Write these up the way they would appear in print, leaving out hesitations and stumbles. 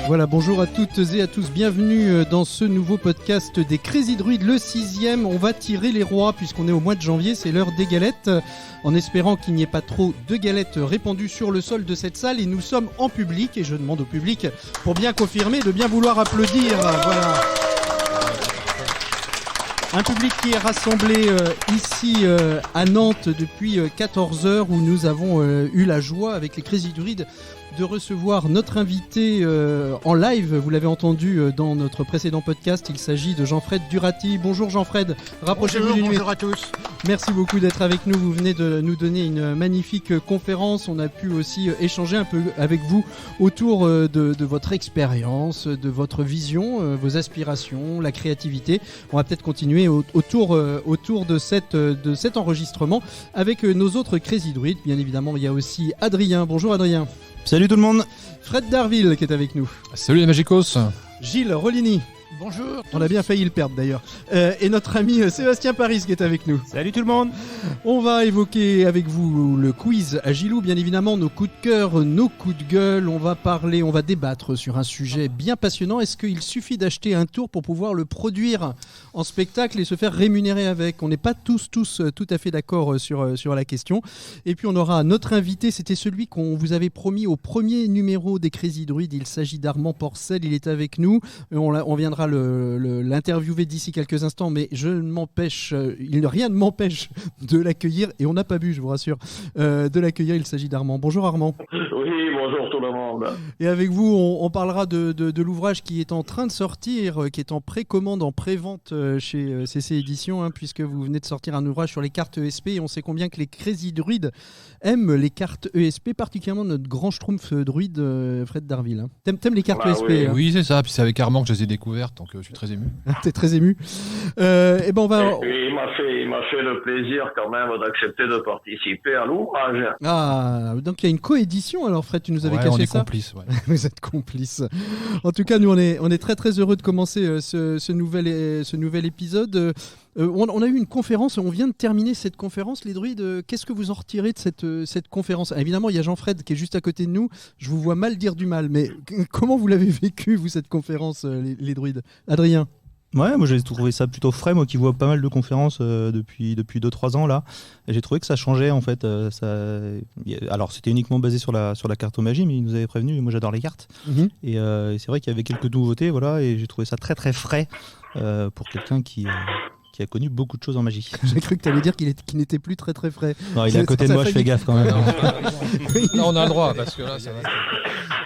Voilà, bonjour à toutes et à tous, bienvenue dans ce nouveau podcast des Crazy Druids, le 6e. On va tirer les rois puisqu'on est au mois de janvier, c'est l'heure des galettes, en espérant qu'il n'y ait pas trop de galettes répandues sur le sol de cette salle. Et nous sommes en public, et je demande au public, pour bien confirmer, de bien vouloir applaudir. Voilà. Un public qui est rassemblé ici à Nantes depuis 14 heures, où nous avons eu la joie avec les Crazy Druids de recevoir notre invité en live. Vous l'avez entendu dans notre précédent podcast, il s'agit de Jean-Fred Durati. Bonjour Jean-Fred, rapprochez-vous du numéro. Bonjour à tous. Merci beaucoup d'être avec nous, vous venez de nous donner une magnifique conférence. On a pu aussi échanger un peu avec vous autour de votre expérience, de votre vision, vos aspirations, la créativité. On va peut-être continuer autour de cet enregistrement avec nos autres Crazy Druids. Bien évidemment, il y a aussi Adrien. Bonjour Adrien. Salut tout le monde. Fred Darville qui est avec nous. Salut les Magicos. Gilles Rollini. Bonjour. On a bien failli le perdre d'ailleurs. Et notre ami Sébastien Paris qui est avec nous. Salut tout le monde. On va évoquer avec vous le quiz à Gilou, bien évidemment, nos coups de cœur, nos coups de gueule. On va débattre sur un sujet bien passionnant. Est-ce qu'il suffit d'acheter un tour pour pouvoir le produire en spectacle et se faire rémunérer avec ? On n'est pas tous tout à fait d'accord sur la question. Et puis on aura notre invité, c'était celui qu'on vous avait promis au premier numéro des Crazy Druids. Il s'agit d'Armand Porcel, il est avec nous. On viendra l'interviewer d'ici quelques instants, mais rien ne m'empêche de l'accueillir, et on n'a pas bu, je vous rassure, de l'accueillir. Il s'agit d'Armand. Bonjour Armand. Oui, bonjour tout le monde. Et avec vous, on parlera de l'ouvrage qui est en train de sortir, qui est en précommande, en prévente chez CC Éditions, puisque vous venez de sortir un ouvrage sur les cartes ESP, et on sait combien que les Crazy Druids aiment les cartes ESP, particulièrement notre grand schtroumpf druide Fred Darville. T'aimes les cartes ESP oui. Oui, c'est ça. Puis c'est avec Armand que je les ai découvertes, donc je suis très ému. T'es très ému. Et ben on va. Et il m'a fait le plaisir quand même d'accepter de participer à l'ouvrage. Ah, donc il y a une coédition alors, Fred, tu nous avais caché ça. On est complices. Ouais. Vous êtes complices. En tout cas, nous on est très très heureux de commencer ce nouvel épisode. On a eu une conférence, on vient de terminer cette conférence, les druides. Qu'est-ce que vous en retirez de cette conférence ? Évidemment, il y a Jean-Fred qui est juste à côté de nous. Je vous vois mal dire du mal, mais comment vous l'avez vécu, vous, cette conférence, les druides ? Adrien ? Ouais, moi j'ai trouvé ça plutôt frais, moi qui vois pas mal de conférences depuis 2-3 ans là. Et j'ai trouvé que ça changeait en fait. Alors c'était uniquement basé sur la cartomagie, mais ils nous avaient prévenu, moi j'adore les cartes. Mm-hmm. Et c'est vrai qu'il y avait quelques nouveautés, voilà, et j'ai trouvé ça très très frais pour quelqu'un qui a connu beaucoup de choses en magie. J'ai cru que tu allais dire qu'il n'était plus très très frais. Non, il est à côté de moi, je fais gaffe quand même. Non, on a le droit, parce que là, ça va.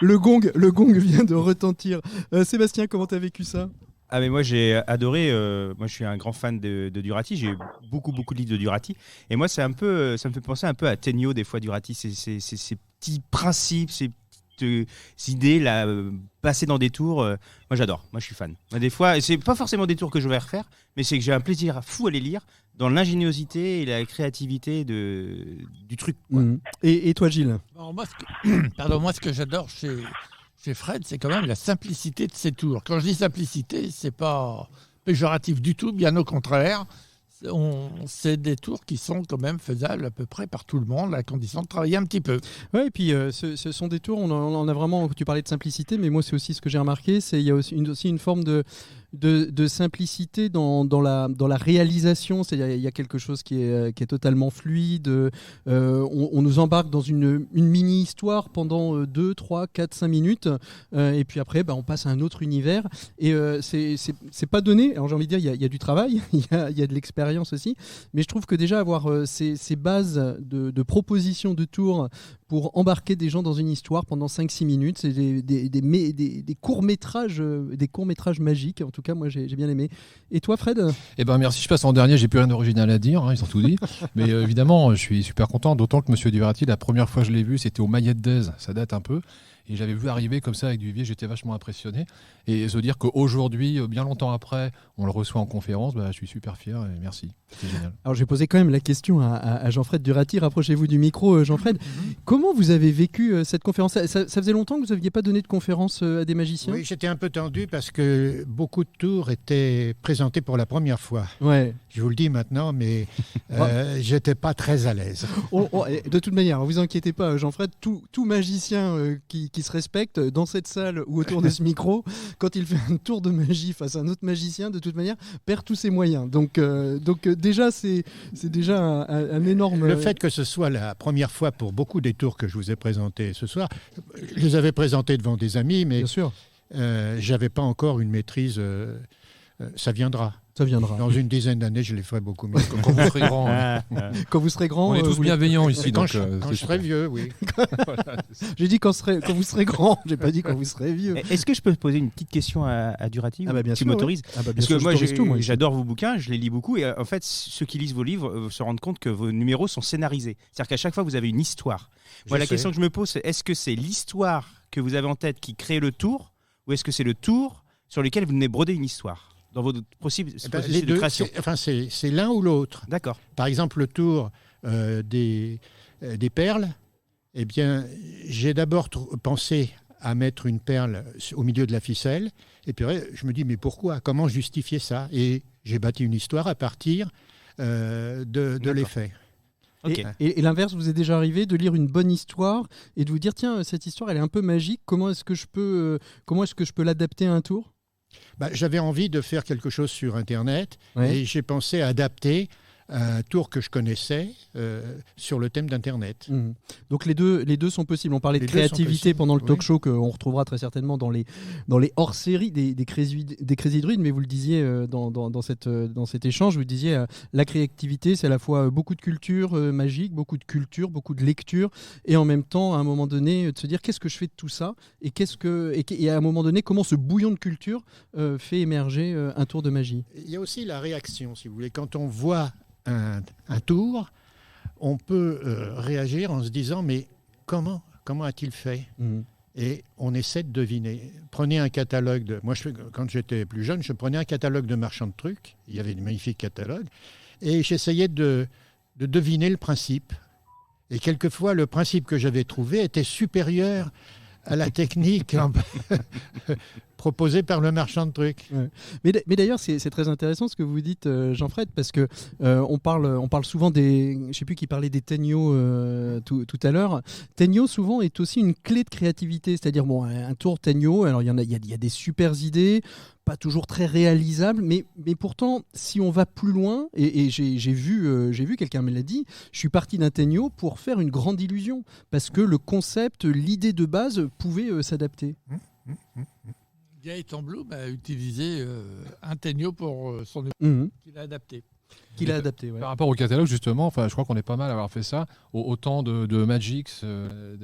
Le gong vient de retentir. Sébastien, comment t'as vécu ça ? Ah mais moi j'ai adoré, moi je suis un grand fan de Durati, j'ai beaucoup de livres de Durati, et moi ça me fait penser un peu à Tegno des fois, Durati, ces petits principes, ces petites idées là, passer dans des tours, moi j'adore, moi je suis fan. Moi, des fois, c'est pas forcément des tours que je vais refaire, mais c'est que j'ai un plaisir fou à les lire, dans l'ingéniosité et la créativité du truc. Quoi. Mmh. Et toi Gilles ? Alors, moi ce que j'adore chez Fred, c'est quand même la simplicité de ses tours. Quand je dis simplicité, c'est pas péjoratif du tout, bien au contraire. C'est des tours qui sont quand même faisables à peu près par tout le monde, à la condition de travailler un petit peu. Ouais, et puis ce sont des tours, on a vraiment, tu parlais de simplicité, mais moi c'est aussi ce que j'ai remarqué, il y a aussi une forme de simplicité dans la réalisation. C'est-à-dire il y a quelque chose qui est totalement fluide. On nous embarque dans une mini-histoire pendant 2, 3, 4, 5 minutes, et puis après on passe à un autre univers, et c'est pas donné. Alors j'ai envie de dire, il y a du travail, il y a de l'expérience aussi, mais je trouve que déjà avoir ces bases de propositions de tours pour embarquer des gens dans une histoire pendant 5-6 minutes, c'est des courts-métrages magiques. En tout cas, moi j'ai bien aimé. Et toi Fred ? Eh ben merci, je passe en dernier, j'ai plus rien d'original à dire, ils ont tout dit. Mais évidemment, je suis super content, d'autant que Monsieur Durati, la première fois que je l'ai vu, c'était au Maillet d'Aise, ça date un peu. Et j'avais vu arriver comme ça avec Duvivier, j'étais vachement impressionné. Et se dire qu'aujourd'hui, bien longtemps après, on le reçoit en conférence, je suis super fier et merci. C'était génial. Alors j'ai posé quand même la question à Jean-Fred Durati. Rapprochez-vous du micro, Jean-Fred. Comment vous avez vécu cette conférence ? Ça faisait longtemps que vous n'aviez pas donné de conférence à des magiciens ? Oui, j'étais un peu tendu parce que beaucoup de tours étaient présentés pour la première fois. Ouais. Je vous le dis maintenant, mais j'étais pas très à l'aise. De toute manière, ne vous inquiétez pas, Jean-Fred, tout magicien qui se respecte dans cette salle ou autour de ce micro, quand il fait un tour de magie face à un autre magicien, de toute manière, perd tous ses moyens. Donc déjà, c'est déjà un énorme... Le fait que ce soit la première fois pour beaucoup des tours que je vous ai présentés ce soir, je les avais présentés devant des amis, mais Bien sûr. J'avais pas encore une maîtrise. Ça viendra. Ça viendra. Dans une dizaine d'années, je les ferai beaucoup mieux. Quand vous serez grand. Quand vous serez grand... On est tous oui. bienveillants ici. Quand Donc, je serai vieux, oui. J'ai dit quand vous serez grand, j'ai pas dit quand vous serez vieux. Est-ce que je peux poser une petite question à Durati Ah bah bien tu sûr, m'autorises oui. Ah bah bien Parce sûr, que moi, je t'autorise tout, moi, ici. j'adore vos bouquins, je les lis beaucoup. Et en fait, ceux qui lisent vos livres se rendent compte que vos numéros sont scénarisés. C'est-à-dire qu'à chaque fois, vous avez une histoire. Moi, la question que je me pose, c'est est-ce que c'est l'histoire que vous avez en tête qui crée le tour, ou est-ce que c'est le tour sur lequel vous venez broder une histoire dans votre processus Les de deux, création? c'est l'un ou l'autre. D'accord. Par exemple, le tour des perles, eh bien, j'ai d'abord pensé à mettre une perle au milieu de la ficelle, et puis je me dis, mais pourquoi ? Comment justifier ça ? Et j'ai bâti une histoire à partir de l'effet. Ok. Et l'inverse, vous est déjà arrivé de lire une bonne histoire et de vous dire, tiens, cette histoire, elle est un peu magique, comment est-ce que je peux l'adapter à un tour ? J'avais envie de faire quelque chose sur Internet, Ouais. et j'ai pensé à adapter un tour que je connaissais sur le thème d'Internet. Mhm. Donc les deux sont possibles. On parlait de Les deux sont créativité possibles, pendant le talk oui. show qu'on retrouvera très certainement dans les hors-séries des Crazy Druids, mais vous le disiez dans cet échange, vous disiez la créativité, c'est à la fois beaucoup de culture magique, beaucoup de culture, beaucoup de lecture, et en même temps, à un moment donné, de se dire qu'est-ce que je fais de tout ça, et à un moment donné, comment ce bouillon de culture fait émerger un tour de magie. Il y a aussi la réaction, si vous voulez. Quand on voit un tour, on peut réagir en se disant mais comment a-t-il fait ? Mhm. Et on essaie de deviner. Prenez un catalogue quand j'étais plus jeune, je prenais un catalogue de marchands de trucs, il y avait des magnifiques catalogues, et j'essayais de deviner le principe. Et quelquefois, le principe que j'avais trouvé était supérieur à la technique proposée par le marchand de trucs. Ouais. Mais d'ailleurs, c'est très intéressant ce que vous dites, Jean-Fred, parce que on parle souvent des... Je ne sais plus qui parlait des Tegno tout à l'heure. Tegno, souvent, est aussi une clé de créativité. C'est-à-dire, un tour Tegno, alors il y a des super idées, pas toujours très réalisables, mais pourtant, si on va plus loin, et j'ai vu, quelqu'un me l'a dit, je suis parti d'un Tegno pour faire une grande illusion, parce que le concept, l'idée de base pouvait s'adapter. Gaëtan Blum a utilisé un Tegno pour son qu'il a adapté. Qu'il a adapté, ouais. Par rapport au catalogue, justement, je crois qu'on est pas mal à avoir fait ça. Au temps de Magix,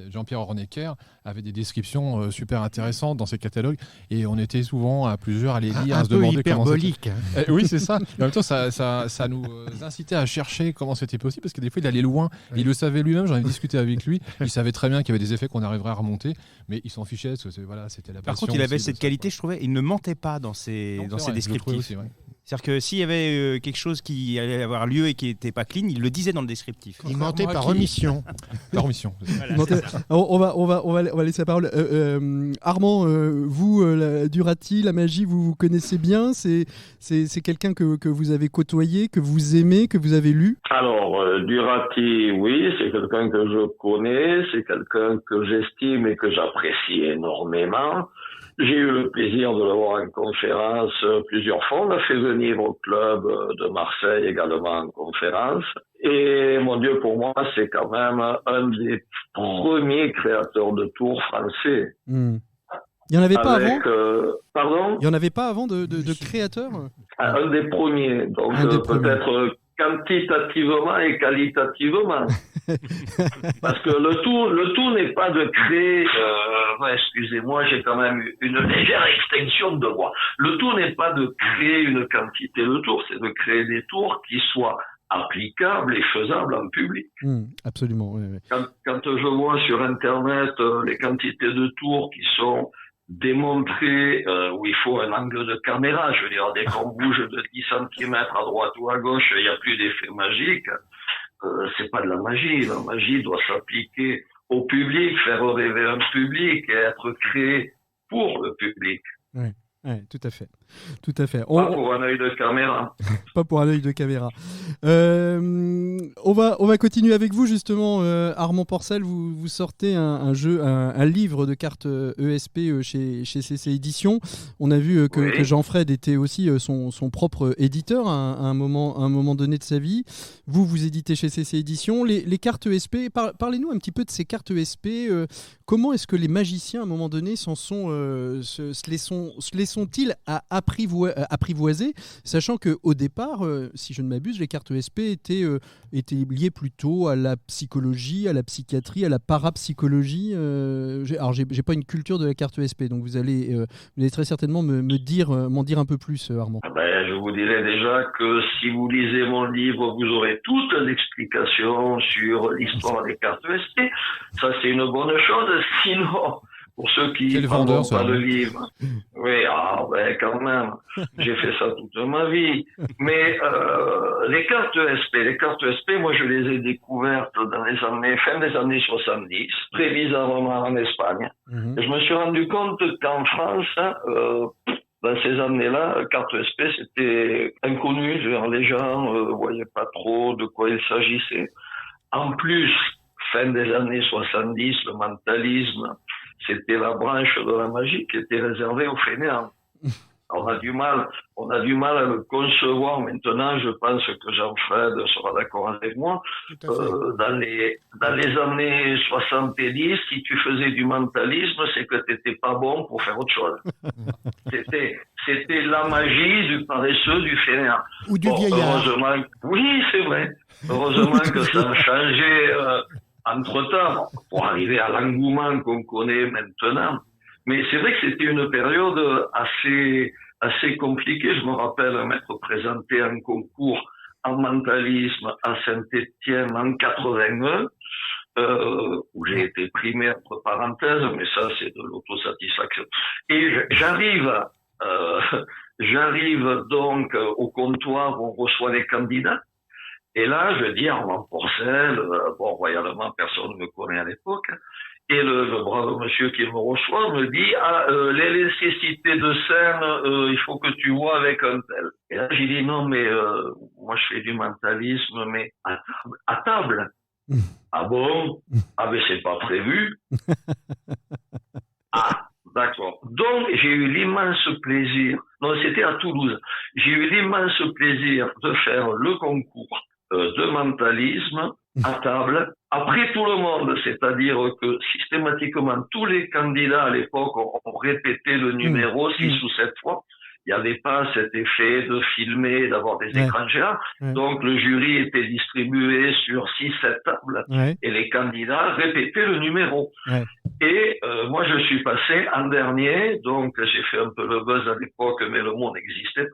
Jean-Pierre Hornecker avait des descriptions super intéressantes dans ses catalogues, et on était souvent à plusieurs à les lire, à se demander hyperbolique. Oui, c'est ça. Et en même temps, ça nous incitait à chercher comment c'était possible, parce que des fois, il allait loin. Oui. Il le savait lui-même, j'en ai discuté avec lui. Il savait très bien qu'il y avait des effets qu'on arriverait à remonter, mais il s'en fichait, parce que c'était la passion. Par contre, il avait aussi de cette ça, qualité, quoi. je trouvais, il ne mentait pas dans Non, ses c'est vrai, je le trouvais descriptifs. aussi, ouais. C'est-à-dire que s'il y avait quelque chose qui allait avoir lieu et qui n'était pas clean, il le disait dans le descriptif. Il mentait par Contrairement à qui omission. Par omission. Alors, on va laisser la parole. Armand, vous, Durati, la magie, vous connaissez bien. C'est quelqu'un que vous avez côtoyé, que vous aimez, que vous avez lu. Alors, Durati, oui, c'est quelqu'un que je connais, c'est quelqu'un que j'estime et que j'apprécie énormément. J'ai eu le plaisir de le voir en conférence plusieurs fois. On l'a fait venir au club de Marseille également en conférence. Et mon Dieu, pour moi, c'est quand même un des premiers créateurs de tours français. Il n'y en avait pas avant. Pardon ? Il n'y en avait pas avant de créateurs. Un des premiers. Donc Un des premiers. peut-être quantitativement et qualitativement. Parce que le tout n'est pas de créer, excusez-moi, j'ai quand même une légère extinction de voix. Le tout n'est pas de créer une quantité de tours, c'est de créer des tours qui soient applicable et faisable en public. Absolument. Oui. Quand je vois sur Internet les quantités de tours qui sont démontrées, où il faut un angle de caméra, je veux dire, dès qu'on bouge de 10 cm à droite ou à gauche, il n'y a plus d'effet magique. C'est pas de la magie. La magie doit s'appliquer au public, faire rêver un public et être créé pour le public. Oui, tout à fait. Tout à fait. Pas pour un œil de caméra. Pas pour un œil de caméra. On va continuer avec vous justement, Armand Porcel. Vous sortez un livre de cartes ESP chez CC Éditions. On a vu que Jean-Fred était aussi son propre éditeur à un moment donné de sa vie. Vous éditez chez CC Éditions. Les cartes ESP, parlez-nous un petit peu de ces cartes ESP. Comment est-ce que les magiciens, à un moment donné, se les sont-ils apprivoisés, sachant qu'au départ, si je ne m'abuse, les cartes ESP étaient liées plutôt à la psychologie, à la psychiatrie, à la parapsychologie. Alors, j'ai pas une culture de la carte ESP, donc vous allez très certainement m'en dire un peu plus, Armand. Je vous dirais déjà que si vous lisez mon livre, vous aurez toute l'explication sur l'histoire des cartes ESP. Ça, c'est une bonne chose. Sinon, pour ceux qui ne prendront pas le livre, oui, quand même, j'ai fait ça toute ma vie. Mais les cartes ESP, moi je les ai découvertes dans fin des années 70, très bizarrement en Espagne. Et je me suis rendu compte qu'en France, dans ces années-là, carte ESP c'était inconnu. Les gens voyaient pas trop de quoi il s'agissait. En plus, fin des années 70, le mentalisme, c'était la branche de la magie qui était réservée aux fainéants. On a du mal à le concevoir maintenant. Je pense que Jean-Fred sera d'accord avec moi. Dans les années 70, si tu faisais du mentalisme, c'est que t'étais pas bon pour faire autre chose. C'était la magie du paresseux, du fainéant. Ou du vieillard. Oui, c'est vrai. Heureusement que ça a changé entre-temps pour arriver à l'engouement qu'on connaît maintenant. Mais c'est vrai que c'était une période assez compliquée. Je me rappelle m'être présenté à un concours en mentalisme à Saint-Étienne en 81, où j'ai été primé entre parenthèses, mais ça c'est de l'autosatisfaction. Et j'arrive donc au comptoir où on reçoit les candidats. Et là, je dis Armand Porcel, royalement personne ne me connaît à l'époque. Et le brave monsieur qui me reçoit me dit les nécessités de scène, il faut que tu vois avec un tel. Et là j'ai dit non mais moi je fais du mentalisme mais à table. Ah bon? Ah mais c'est pas prévu. Ah d'accord. Donc j'ai eu l'immense plaisir. Non, c'était à Toulouse. J'ai eu l'immense plaisir de faire le concours de mentalisme à table, après tout le monde, c'est-à-dire que systématiquement tous les candidats à l'époque ont répété le numéro 6 ou 7 fois. Il n'y avait pas cet effet de filmer, d'avoir des écrans géants. Donc le jury était distribué sur 6-7 tables et les candidats répétaient le numéro. Et moi je suis passé en dernier, donc j'ai fait un peu le buzz à l'époque, mais le monde existait.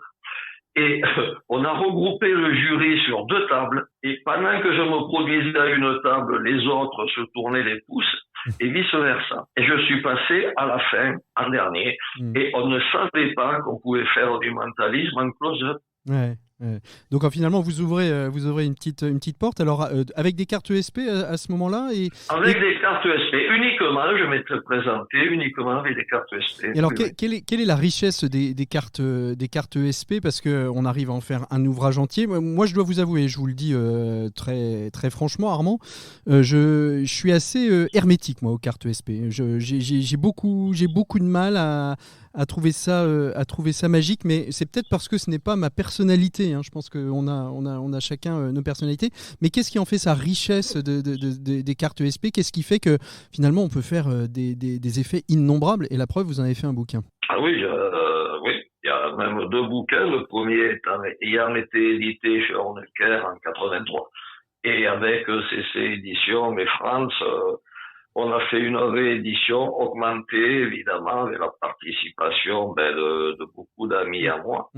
Et on a regroupé le jury sur 2 tables, et pendant que je me produisais à une table, les autres se tournaient les pouces, et vice-versa. Et je suis passé à la fin, en dernier, et on ne savait pas qu'on pouvait faire du mentalisme en close-up. Donc finalement, vous ouvrez une petite porte. Alors avec des cartes ESP à ce moment-là Avec des cartes ESP uniquement, je m'étais présenté uniquement avec des cartes ESP. Et alors quelle est la richesse des cartes ESP, parce que on arrive à en faire un ouvrage entier. Moi, je dois vous avouer, je vous le dis très très franchement, Armand, je suis assez hermétique moi aux cartes ESP. J'ai beaucoup de mal à trouver ça magique, mais c'est peut-être parce que ce n'est pas ma personnalité. Je pense qu'on a chacun nos personnalités. Mais qu'est-ce qui en fait sa richesse des cartes ESP? Qu'est-ce qui fait que finalement on peut faire des effets innombrables? Et la preuve, vous en avez fait un bouquin. Ah oui, il y a même 2 bouquins. Le premier ayant été édité chez Hornecker en 83. Et avec CC Éditions, mais France, on a fait une réédition augmentée, évidemment, avec la participation de beaucoup d'amis à moi.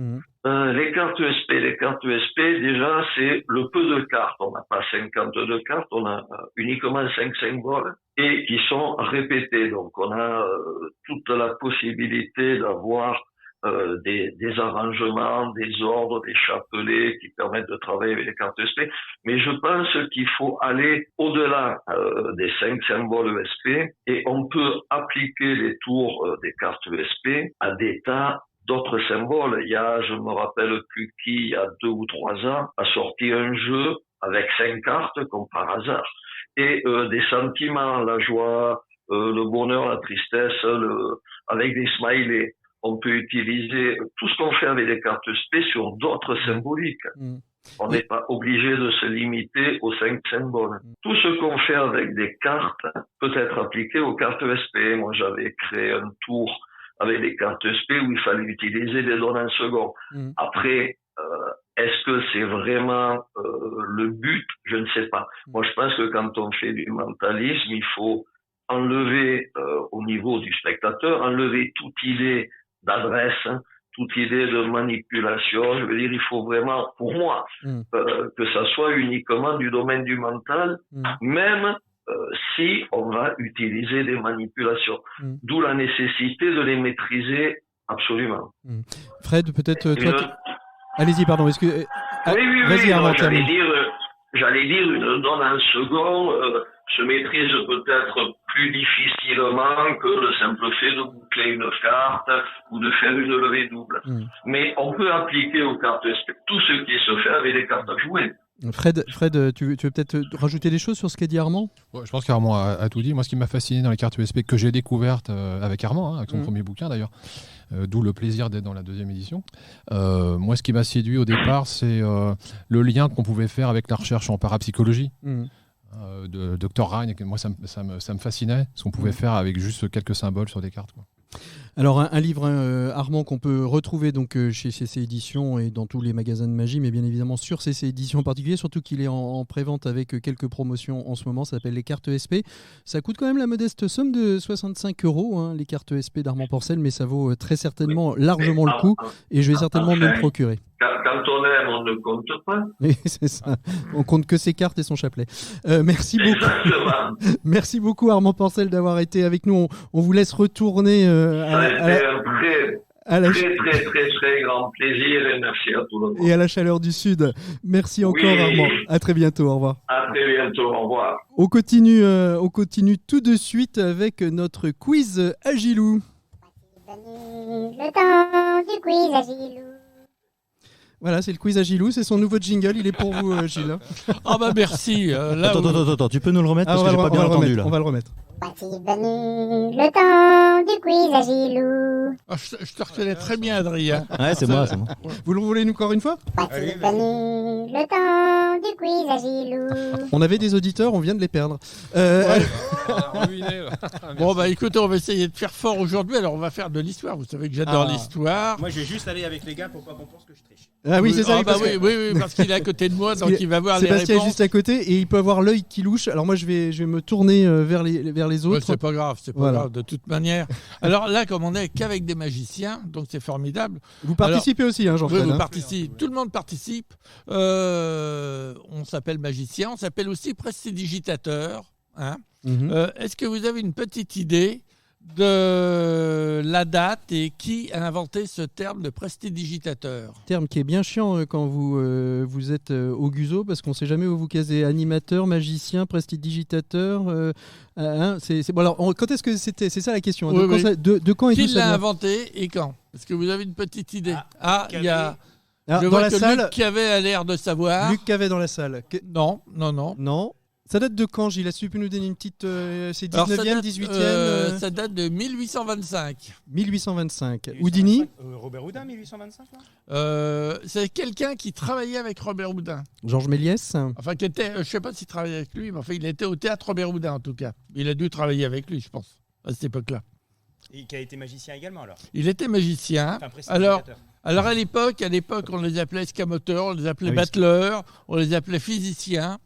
Les cartes ESP, déjà, c'est le peu de cartes. On n'a pas 52 cartes, on a uniquement 5 symboles et qui sont répétés. Donc, on a toute la possibilité d'avoir des arrangements, des ordres, des chapelets qui permettent de travailler avec les cartes ESP. Mais je pense qu'il faut aller au-delà des 5 symboles ESP et on peut appliquer les tours des cartes ESP à des tas d'autres symboles. Je me rappelle plus qui, il y a 2 ou 3 ans, a sorti un jeu avec 5 cartes, comme par hasard, et des sentiments, la joie, le bonheur, la tristesse, avec des smileys. On peut utiliser tout ce qu'on fait avec les cartes SP sur d'autres symboliques. On n'est pas obligé de se limiter aux 5 symboles. Tout ce qu'on fait avec des cartes peut être appliqué aux cartes SP. Moi, j'avais créé un tour avec des cartes SP où il fallait utiliser des données en second. Après, est-ce que c'est vraiment le but? Je ne sais pas. Moi, je pense que quand on fait du mentalisme, il faut enlever au niveau du spectateur, enlever toute idée d'adresse, toute idée de manipulation. Je veux dire, il faut vraiment, pour moi, que ça soit uniquement du domaine du mental, même si on va utiliser des manipulations. D'où la nécessité de les maîtriser absolument. Fred, peut-être allez-y, pardon. Vas-y, Armand, j'allais dire une donne en second se maîtrise peut-être plus difficilement que le simple fait de boucler une carte ou de faire une levée double. Mais on peut appliquer aux cartes tout ce qui se fait avec les cartes à jouer. Fred, tu veux peut-être rajouter des choses sur ce qu'a dit Armand ? Je pense qu'Armand a tout dit. Moi, ce qui m'a fasciné dans les cartes ESP que j'ai découvertes avec Armand, avec son premier bouquin d'ailleurs, d'où le plaisir d'être dans la 2e édition. Moi, ce qui m'a séduit au départ, c'est le lien qu'on pouvait faire avec la recherche en parapsychologie. De Dr. Ryan, moi ça me fascinait ce qu'on pouvait faire avec juste quelques symboles sur des cartes, quoi. Alors un livre, Armand, qu'on peut retrouver donc chez CC Éditions et dans tous les magasins de magie, mais bien évidemment sur CC Éditions en particulier, surtout qu'il est en prévente avec quelques promotions en ce moment. Ça s'appelle les cartes ESP. Ça coûte quand même la modeste somme de 65 €, les cartes ESP d'Armand Porcel, mais ça vaut très certainement largement le coup et je vais certainement me le procurer. Quand on aime, on ne compte pas. Oui, c'est ça. On compte que ses cartes et son chapelet. Merci beaucoup. Merci beaucoup Armand Porcel d'avoir été avec nous. On vous laisse retourner ça a été un très grand plaisir et merci à tout le monde. Et à la chaleur du Sud. Merci encore Armand. À très bientôt. Au revoir. À très bientôt. Au revoir. On continue tout de suite avec notre quiz Agilou. Le temps du quiz Agilou. Voilà, c'est le quiz Agilou, c'est son nouveau jingle, il est pour vous Gilles. Ah bah merci. Attends, tu peux nous le remettre parce que j'ai pas bien entendu là. On va le remettre. Voici venu le temps du quiz Agilou. Ah, je te reconnais très bien, Adrien. Ouais, c'est moi. Vous le voulez encore une fois ? Voici venu le temps du quiz Agilou. On avait des auditeurs, on vient de les perdre. Bon bah écoutez, on va essayer de faire fort aujourd'hui. Alors on va faire de l'histoire. Vous savez que j'adore l'histoire. Moi je vais juste aller avec les gars pour pas qu'on pense que je triche. Ah oui, c'est ça. Oui, parce qu'il est à côté de moi, donc il va voir les réponses. Sébastien est juste à côté et il peut avoir l'œil qui louche. Alors moi je vais me tourner vers les autres. Ouais, c'est pas grave, grave de toute manière. Alors là, comme on n'est qu'avec des magiciens, donc c'est formidable. Vous participez aussi, Jean-Fred. Oui, vous participez. Tout le monde participe. On s'appelle magicien, on s'appelle aussi prestidigitateur. Est-ce que vous avez une petite idée de la date et qui a inventé ce terme de prestidigitateur? Terme qui est bien chiant quand vous êtes au Guzo parce qu'on ne sait jamais où vous casez. Animateur, magicien, prestidigitateur. Bon, alors, quand est-ce que c'était? C'est ça la question. De quand est-ce que qui l'a inventé et quand? Est-ce que vous avez une petite idée? Il y a. Je vois dans la que salle, Luc Cavet a l'air de savoir. Luc Cavet dans la salle. Non. Ça date de quand, Gilles? Est-ce que tu peux nous donner une petite... c'est 19e, 18e Ça date de 1825. 1825. Houdini Robert Houdin, 1825 là c'est quelqu'un qui travaillait avec Robert Houdin. Georges Méliès. Enfin, qui était, je ne sais pas s'il travaillait avec lui, mais enfin, il était au théâtre Robert Houdin en tout cas. Il a dû travailler avec lui, je pense, à cette époque-là. Et qui a été magicien également alors? Il était magicien. Alors à l'époque, on les appelait escamoteurs, on les appelait battleurs, on les appelait physiciens.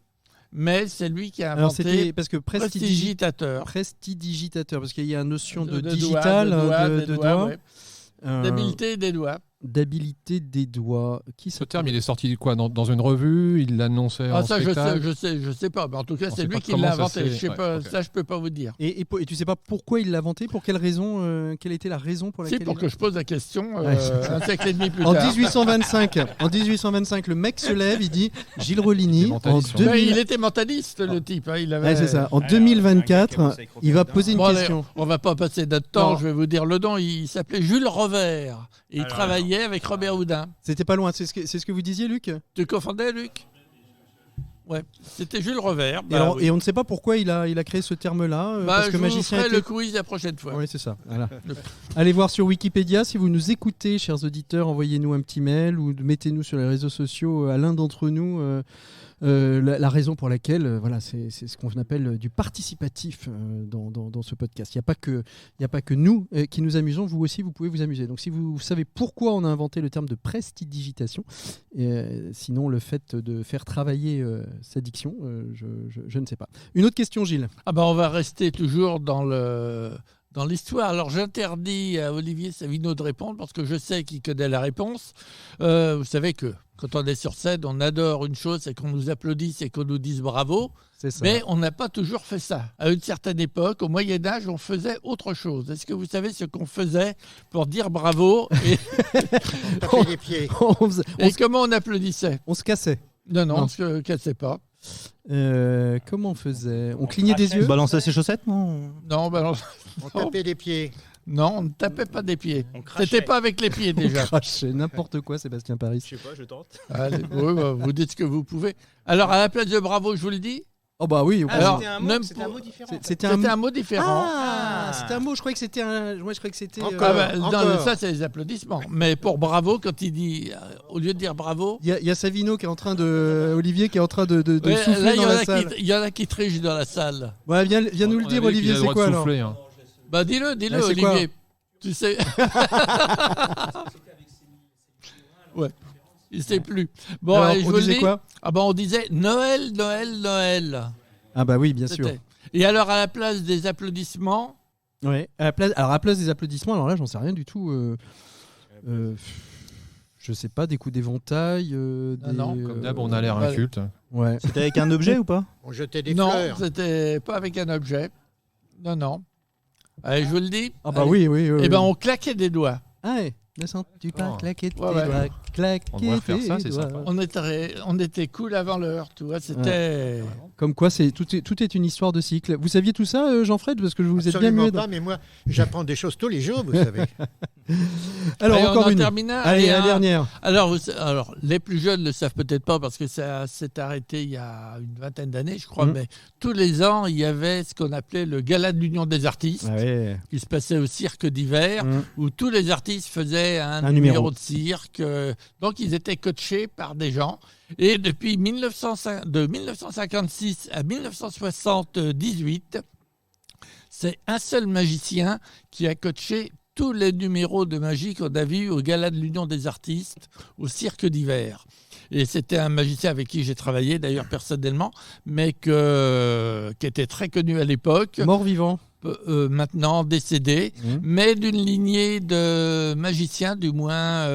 mais c'est lui qui a Alors inventé c'était parce que prestidigitateur. prestidigitateur, parce qu'il y a une notion de doigts, digital, des de doigts, doigts. ouais. D'habileté des doigts. D'habilité des doigts. Qui Ce terme, il est sorti quoi dans une revue, il l'annonçait en Ah ça spectacle. je sais pas, mais en tout cas On c'est sait lui pas qui comment l'a ça inventé. s'est- Je sais ouais, pas, ok. ça je peux pas vous dire. Et tu sais pas pourquoi il l'a inventé, pour quelle raison, quelle était la raison pour Si laquelle pour que je pose la question Ouais. un siècle et demi plus En tard. 1825, le mec se lève, il dit Gilles Roligny, Il est en mentaliste, 2000... Ben, il était mentaliste le type. Hein, il avait... Ouais, c'est ça. En Alors, un gars qui a 2024, bossé avec il va Robert poser une Bon, allez, question. on va pas passer notre temps, Non. je vais vous dire le nom. Il s'appelait Jules Revers. Et il Alors, travaillait avec Robert Houdin. C'était pas loin, c'est ce que vous disiez, Luc. Tu confondais, Luc? Ouais, c'était Jules Revers. Et, alors- et on ne sait pas pourquoi il a créé ce terme-là, parce que je vous magicien ferai était... le quiz la prochaine fois. Oui, c'est ça. Voilà. Allez voir sur Wikipédia. Si vous nous écoutez, chers auditeurs, envoyez-nous un petit mail ou mettez-nous sur les réseaux sociaux à l'un d'entre nous la raison pour laquelle, voilà, c'est ce qu'on appelle du participatif dans ce podcast. Il n'y a pas que nous qui nous amusons. Vous aussi, vous pouvez vous amuser. Donc, si vous savez pourquoi on a inventé le terme de prestidigitation, sinon le fait de faire travailler sa diction, je ne sais pas. Une autre question, Gilles. Ah ben, on va rester toujours dans l'histoire. Alors j'interdis à Olivier Savino de répondre parce que je sais qu'il connaît la réponse. Vous savez que quand on est sur scène, on adore une chose, c'est qu'on nous applaudisse et qu'on nous dise bravo. C'est ça. Mais on n'a pas toujours fait ça. À une certaine époque, au Moyen-Âge, on faisait autre chose. Est-ce que vous savez ce qu'on faisait pour dire bravo et, Taper les pieds. et comment on applaudissait? On se cassait. Non, Non. on ne se cassait pas. Comment on faisait? On clignait des yeux. Balancer ses chaussettes, non? Non, ben, On tapait les pieds. non, on ne tapait pas des pieds. On crachait. C'était pas avec les pieds déjà. Cracher n'importe quoi, Sébastien Paris. Je sais pas, je tente. Allez, oui, bah, vous dites ce que vous pouvez. Alors, à la place de bravo, je vous le dis, Oh bah oui. Alors, c'était un mot, même c'était un pour- mot différent. C'était c'était un mot différent. Ah, c'était un mot. Je croyais que c'était un. Moi, je croyais que c'était. Encore. Ah bah, non, encore. ça, c'est les applaudissements. Mais pour bravo, quand il dit, au lieu de dire bravo, Il y a Savino qui est en train de. Olivier qui est en train de ouais, souffler là, il y dans en la a salle. il y en a qui trichent dans la salle. Ouais, viens nous le On a dire, dit Olivier, qu'il a le c'est droit quoi de alors? souffler, hein. Bah, dis-le, Ouais, c'est quoi Olivier. Tu sais. Ouais. Il sait plus. Bon, Alors, allez, je on vous le disait dis. quoi? Ah bah, on disait Noël, Noël, Noël. Ah bah oui, bien sûr. C'était. Et alors, à la place des applaudissements, Ouais. À la place des applaudissements, alors là, j'en sais rien du tout. Je sais pas, des coups d'éventail. non, Comme d'hab, on a l'air ouais. inculte. Ouais. C'était avec un objet ou pas? On jetait des non, fleurs. c'était pas avec un objet. Non, non. Allez, je vous le dis. Ah bah Allez. oui, oui. Eh ben, on claquait des doigts. Ah ouais. Ne sens-tu pas Oh. claquer tes Ouais, ouais. doigts, claquer On devrait faire tes ça, c'est doigts. sympa. On était cool avant l'heure, tu vois. C'était. Comme quoi, tout est une histoire de cycle. Vous saviez tout ça, Jean-Fred? Parce que je vous ai bien Absolument muet. pas, mais moi, j'apprends des choses tous les jours, vous savez. Alors, Allez, on encore en une. termine un. Allez, Et la un- dernière. Alors, les plus jeunes ne le savent peut-être pas parce que ça s'est arrêté il y a une vingtaine d'années, je crois. Mhm. Mais tous les ans, il y avait ce qu'on appelait le gala de l'Union des artistes, Ah ouais. qui se passait au cirque d'hiver, Mmh. où tous les artistes faisaient un numéro. numéro de cirque. Donc, ils étaient coachés par des gens. Et depuis de 1956 à 1978, c'est un seul magicien qui a coaché tous les numéros de magie qu'on a vus au Gala de l'Union des artistes, au cirque d'hiver. Et c'était un magicien avec qui j'ai travaillé, d'ailleurs personnellement, mais qui était très connu à l'époque, Mort-vivant. maintenant décédé, mais d'une lignée de magiciens, du moins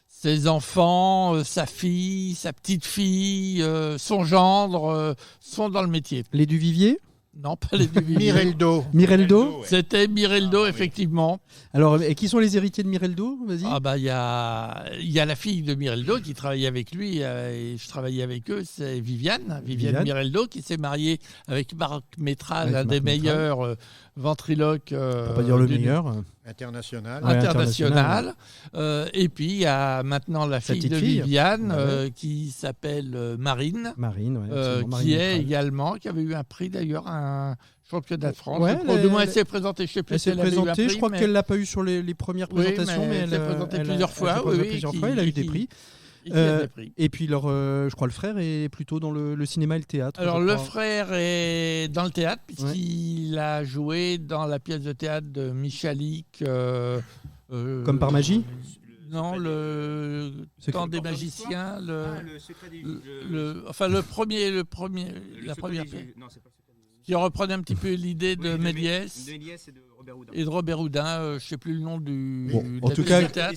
ses enfants, sa fille, sa petite-fille, son gendre, sont dans le métier. Les Duvivier. Non, pas les Duvivier. Mireldo. Mireldo. C'était Mireldo, effectivement. Alors, et qui sont les héritiers de Mireldo? Vas-y. Ah bah il y a la fille de Mireldo qui travaillait avec lui et je travaillais avec eux, c'est Viviane Mireldo qui s'est mariée avec Marc Métral, Avec un des Marc Métral. meilleurs ventriloques Pour pas dire le du- meilleur. International. Ouais, international. Et puis il y a maintenant la Sa fille petite de fille. Viviane Ouais. qui s'appelle Marine, Marine, ouais, absolument, qui Marine est Métral. également, qui avait eu un prix d'ailleurs, un championnat de France. Ouais, je crois. Du moins elle s'est présentée, je sais plus Elle si s'est elle avait eu un présentée, je prix, crois mais- qu'elle l'a pas eu sur les premières Oui, présentations, mais elle s'est présentée plusieurs fois, elle s'est présentée oui, plusieurs qui- fois, elle a eu qui- des prix. et qui a des prix. Et puis je crois le frère est plutôt dans le cinéma et le théâtre. Alors je le crois. frère est dans le théâtre puisqu'il a joué dans la pièce de théâtre de Michalik. Comme par magie. Non, le temps des magiciens, le secret des la première pièce. Non, c'est pas le secret des Qui reprenait un petit peu l'idée de Méliès Méliès et de Robert Houdin. et de Robert Houdin. Je ne sais plus le nom du. Bon, de en la tout pièce cas- de théâtre.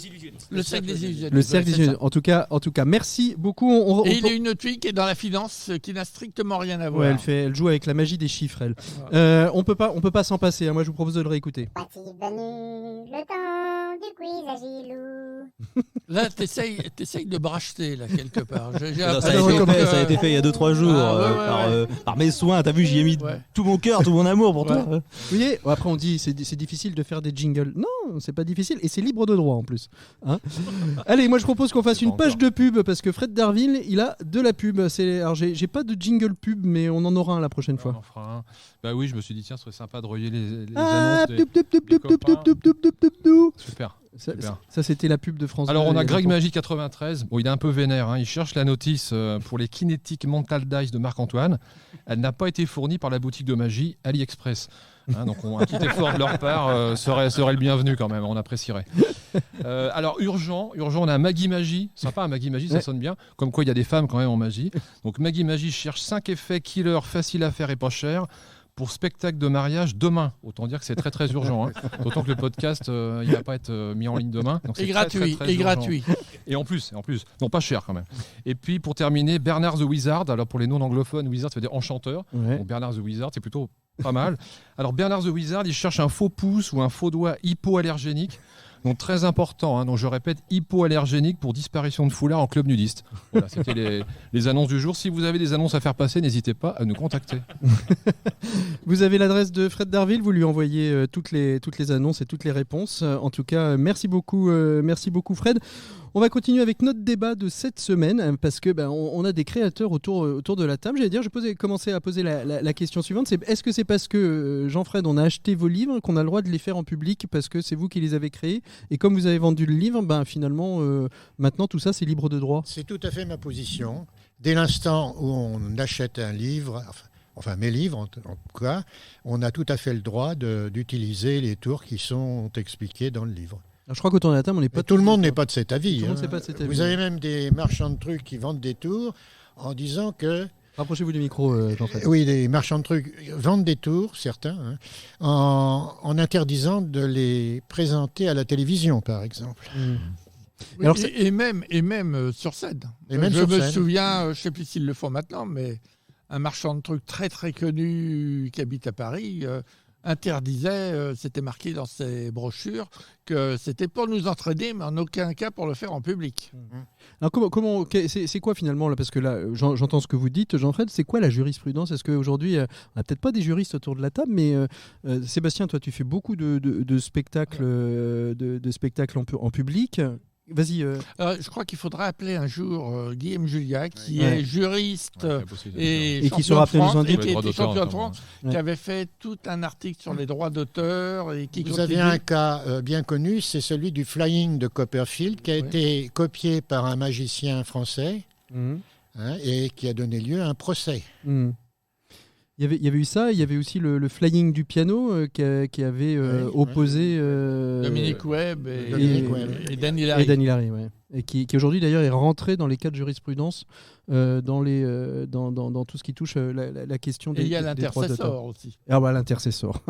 Le cercle des illusionnistes. Le cercle ouais, des c'est ça. illusionnistes. En tout cas, merci beaucoup. Et il y a une autre fille qui est dans la finance qui n'a strictement rien à voir. Ouais, elle joue avec la magie des chiffres, elle. On peut pas s'en passer. Hein. Moi, je vous propose de le réécouter. Voici venu le temps du quiz à Gilou. Là, t'essayes de bracheter, là, quelque part. J'ai Ça, l'impression ça a été que- fait il y a 2-3 jours Ah, ouais, par mes soins. T'as vu, j'y ai mis Ouais. tout mon cœur, tout mon amour pour Ouais. toi. Vous voyez, après on dit c'est difficile de faire des jingles. Non, c'est pas difficile et c'est libre de droit en plus. Hein. Allez, moi je propose qu'on fasse Pas une page encore. de pub parce que Fred Darville, il a de la pub. Alors j'ai pas de jingle pub, mais on en aura un la prochaine On fois. en fera un. Bah oui, je me suis dit, tiens, ce serait sympa de relier les Ah, annonces des tup. copains. Super. Ça, Super. ça, c'était la pub de France. Alors 2, on a il y Greg longtemps. Magie 93. Bon, il est un peu vénère. Hein. Il cherche la notice pour les Kinetic Mental Dice de Marc-Antoine. Elle n'a pas été fournie par la boutique de magie AliExpress. Hein, donc un petit effort de leur part serait le bienvenu quand même. On apprécierait. Alors urgent, on a Maggie Magie. Sympa, hein, Maggie Magie, ça Ouais. sonne bien. Comme quoi il y a des femmes quand même en magie. Donc Maggie Magie cherche 5 effets killer faciles à faire et pas cher. Pour spectacle de mariage demain. Autant dire que c'est très très urgent. Hein. D'autant que le podcast, il va pas être mis en ligne demain. Donc Et c'est gratuit, très, très et urgent. gratuit. Et en plus, non pas cher quand même. Et puis pour terminer, Bernard the Wizard. Alors pour les non-anglophones, Wizard ça veut dire enchanteur. Ouais. Donc Bernard the Wizard, c'est plutôt pas mal. Alors Bernard the Wizard, il cherche un faux pouce ou un faux doigt hypoallergénique. Donc très important, hein. Donc je répète, hypoallergénique pour disparition de foulard en club nudiste. Voilà, c'était les annonces du jour. Si vous avez des annonces à faire passer, n'hésitez pas à nous contacter. Vous avez l'adresse de Fred Darville, vous lui envoyez toutes les annonces et toutes les réponses. En tout cas, merci beaucoup Fred. On va continuer avec notre débat de cette semaine parce que on a des créateurs autour de la table. J'allais dire, commencer à poser la question suivante. Est-ce que c'est parce que Jean-Fred, on a acheté vos livres qu'on a le droit de les faire en public parce que c'est vous qui les avez créés et comme vous avez vendu le livre, finalement maintenant tout ça c'est libre de droit. C'est tout à fait ma position. Dès l'instant où on achète un livre, enfin mes livres en tout cas, on a tout à fait le droit d'utiliser les tours qui sont expliqués dans le livre. Alors, je crois qu'autour de la table, on n'est pas Et tout le monde tous n'est pas de cet avis. Tout le monde hein. n'est pas de cet avis. Vous avez même des marchands de trucs qui vendent des tours en disant que Rapprochez-vous du micro, Jean-Fred. oui, les marchands de trucs vendent des tours, certains, hein, en interdisant de les présenter à la télévision, par exemple. Oui, Alors, et même sur scène. Et même je sur me scène. souviens, je ne sais plus s'ils le font maintenant, mais un marchand de trucs très très connu qui habite à Paris interdisait, c'était marqué dans ses brochures, que c'était pour nous entraîner, mais en aucun cas pour le faire en public. Alors c'est quoi finalement là, parce que là j'entends ce que vous dites, Jean-Fred, c'est quoi la jurisprudence? Est-ce qu'aujourd'hui on n'a peut-être pas des juristes autour de la table, mais Sébastien, toi tu fais beaucoup de spectacles en public. Vas-y. Je crois qu'il faudra appeler un jour Guillaume Julia, qui Ouais. est juriste Ouais, c'est possible. et qui champion saura de après nous en France, dire. et qui Les droits était d'auteur, champion de notamment. France, Ouais. qui avait fait tout un article sur les droits d'auteur et qui Vous avez continue. un cas bien connu, c'est celui du flying de Copperfield, qui a été copié par un magicien français Mhm. et qui a donné lieu à un procès. Mhm. Il y avait eu ça, il y avait aussi le flying du piano qui avait Oui, opposé Dominique Webb et, Dominique Webb. et Dan Hilary. et Dan Hilary, ouais. Et qui aujourd'hui d'ailleurs est rentré dans les cas de jurisprudence dans tout ce qui touche la question Et des il y a des droits d'auteur. l'intercessor aussi. Ah bah l'intercessor.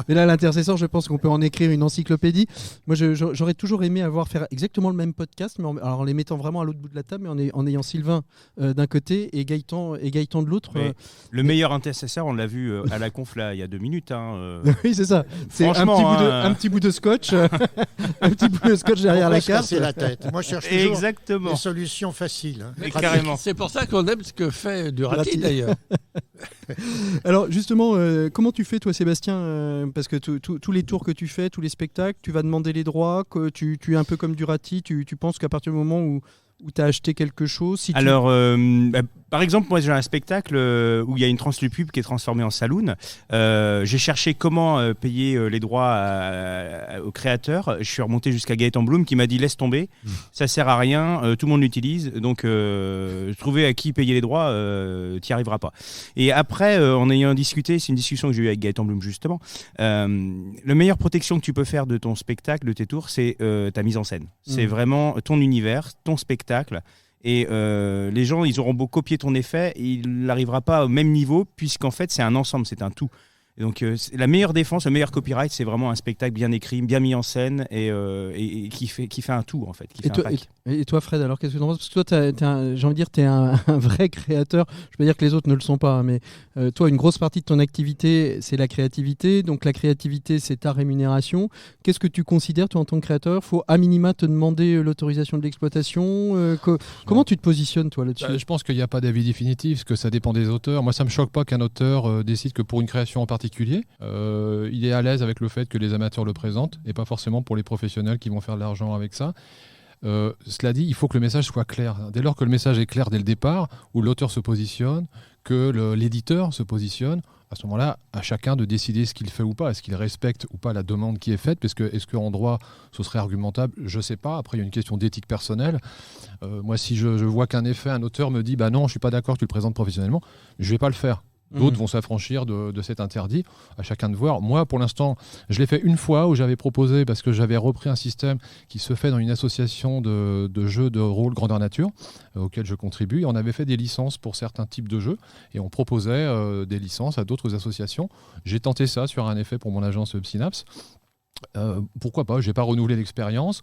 Mais là l'intercessor, je pense qu'on peut en écrire une encyclopédie. Moi j'aurais toujours aimé faire exactement le même podcast, mais en les mettant vraiment à l'autre bout de la table, mais en ayant Sylvain d'un côté et Gaëtan de l'autre. Mais le meilleur intercesseur, on l'a vu à la conf là il y a 2 minutes. Oui c'est ça. C'est Franchement, un petit bout de scotch, un petit bout de scotch derrière Pourquoi la se carte. casser la tête. Moi, je cherche toujours Exactement. des solutions faciles. hein. Mais carrément. C'est pour ça qu'on aime ce que fait Durati. Durati d'ailleurs. Alors justement, comment tu fais toi Sébastien parce que tous les tours que tu fais, tous les spectacles, tu vas demander les droits, que tu es un peu comme Durati, tu penses qu'à partir du moment où tu as acheté quelque chose, si tu- Alors, Par exemple, moi j'ai un spectacle où il y a une translupub qui est transformée en saloon. J'ai cherché comment payer les droits au créateur. Je suis remonté jusqu'à Gaëtan Bloom qui m'a dit laisse tomber, ça sert à rien, tout le monde l'utilise, donc trouver à qui payer les droits, t'y arriveras pas. Et après, en ayant discuté, c'est une discussion que j'ai eue avec Gaëtan Bloom justement, la meilleure protection que tu peux faire de ton spectacle, de tes tours, c'est ta mise en scène. C'est vraiment ton univers, ton spectacle. Et les gens, ils auront beau copier ton effet, il n'arrivera pas au même niveau, puisqu'en fait, c'est un ensemble, c'est un tout. Et donc, la meilleure défense, le meilleur copyright, c'est vraiment un spectacle bien écrit, bien mis en scène et qui fait un tout, en fait. Qui fait un pack. Et toi, Fred, alors qu'est-ce que tu en penses? Parce que toi, j'ai envie de dire, tu es un vrai créateur. Je peux dire que les autres ne le sont pas, hein, mais toi, une grosse partie de ton activité, c'est la créativité. Donc, la créativité, c'est ta rémunération. Qu'est-ce que tu considères, toi, en tant que créateur? Faut à minima te demander l'autorisation de l'exploitation. Comment tu te positionnes, toi, là-dessus? Je pense qu'il n'y a pas d'avis définitif, que ça dépend des auteurs. Moi, ça ne me choque pas qu'un auteur décide que pour une création en particulier, il est à l'aise avec le fait que les amateurs le présentent, et pas forcément pour les professionnels qui vont faire de l'argent avec ça. Cela dit, il faut que le message soit clair. Dès lors que le message est clair dès le départ, où l'auteur se positionne, que l'éditeur se positionne, à ce moment-là, à chacun de décider ce qu'il fait ou pas. Est-ce qu'il respecte ou pas la demande qui est faite? Parce que, est-ce qu'en droit, ce serait argumentable? Je ne sais pas. Après, il y a une question d'éthique personnelle. Moi, si je vois qu'un effet, un auteur me dit « bah non, je ne suis pas d'accord que tu le présentes professionnellement », je ne vais pas le faire. D'autres vont s'affranchir de cet interdit, à chacun de voir. Moi, pour l'instant, je l'ai fait une fois où j'avais proposé, parce que j'avais repris un système qui se fait dans une association de jeux de rôle grandeur nature, auquel je contribue, et on avait fait des licences pour certains types de jeux, et on proposait des licences à d'autres associations. J'ai tenté ça sur un effet pour mon agence Synapse. Pourquoi pas, j'ai pas renouvelé l'expérience.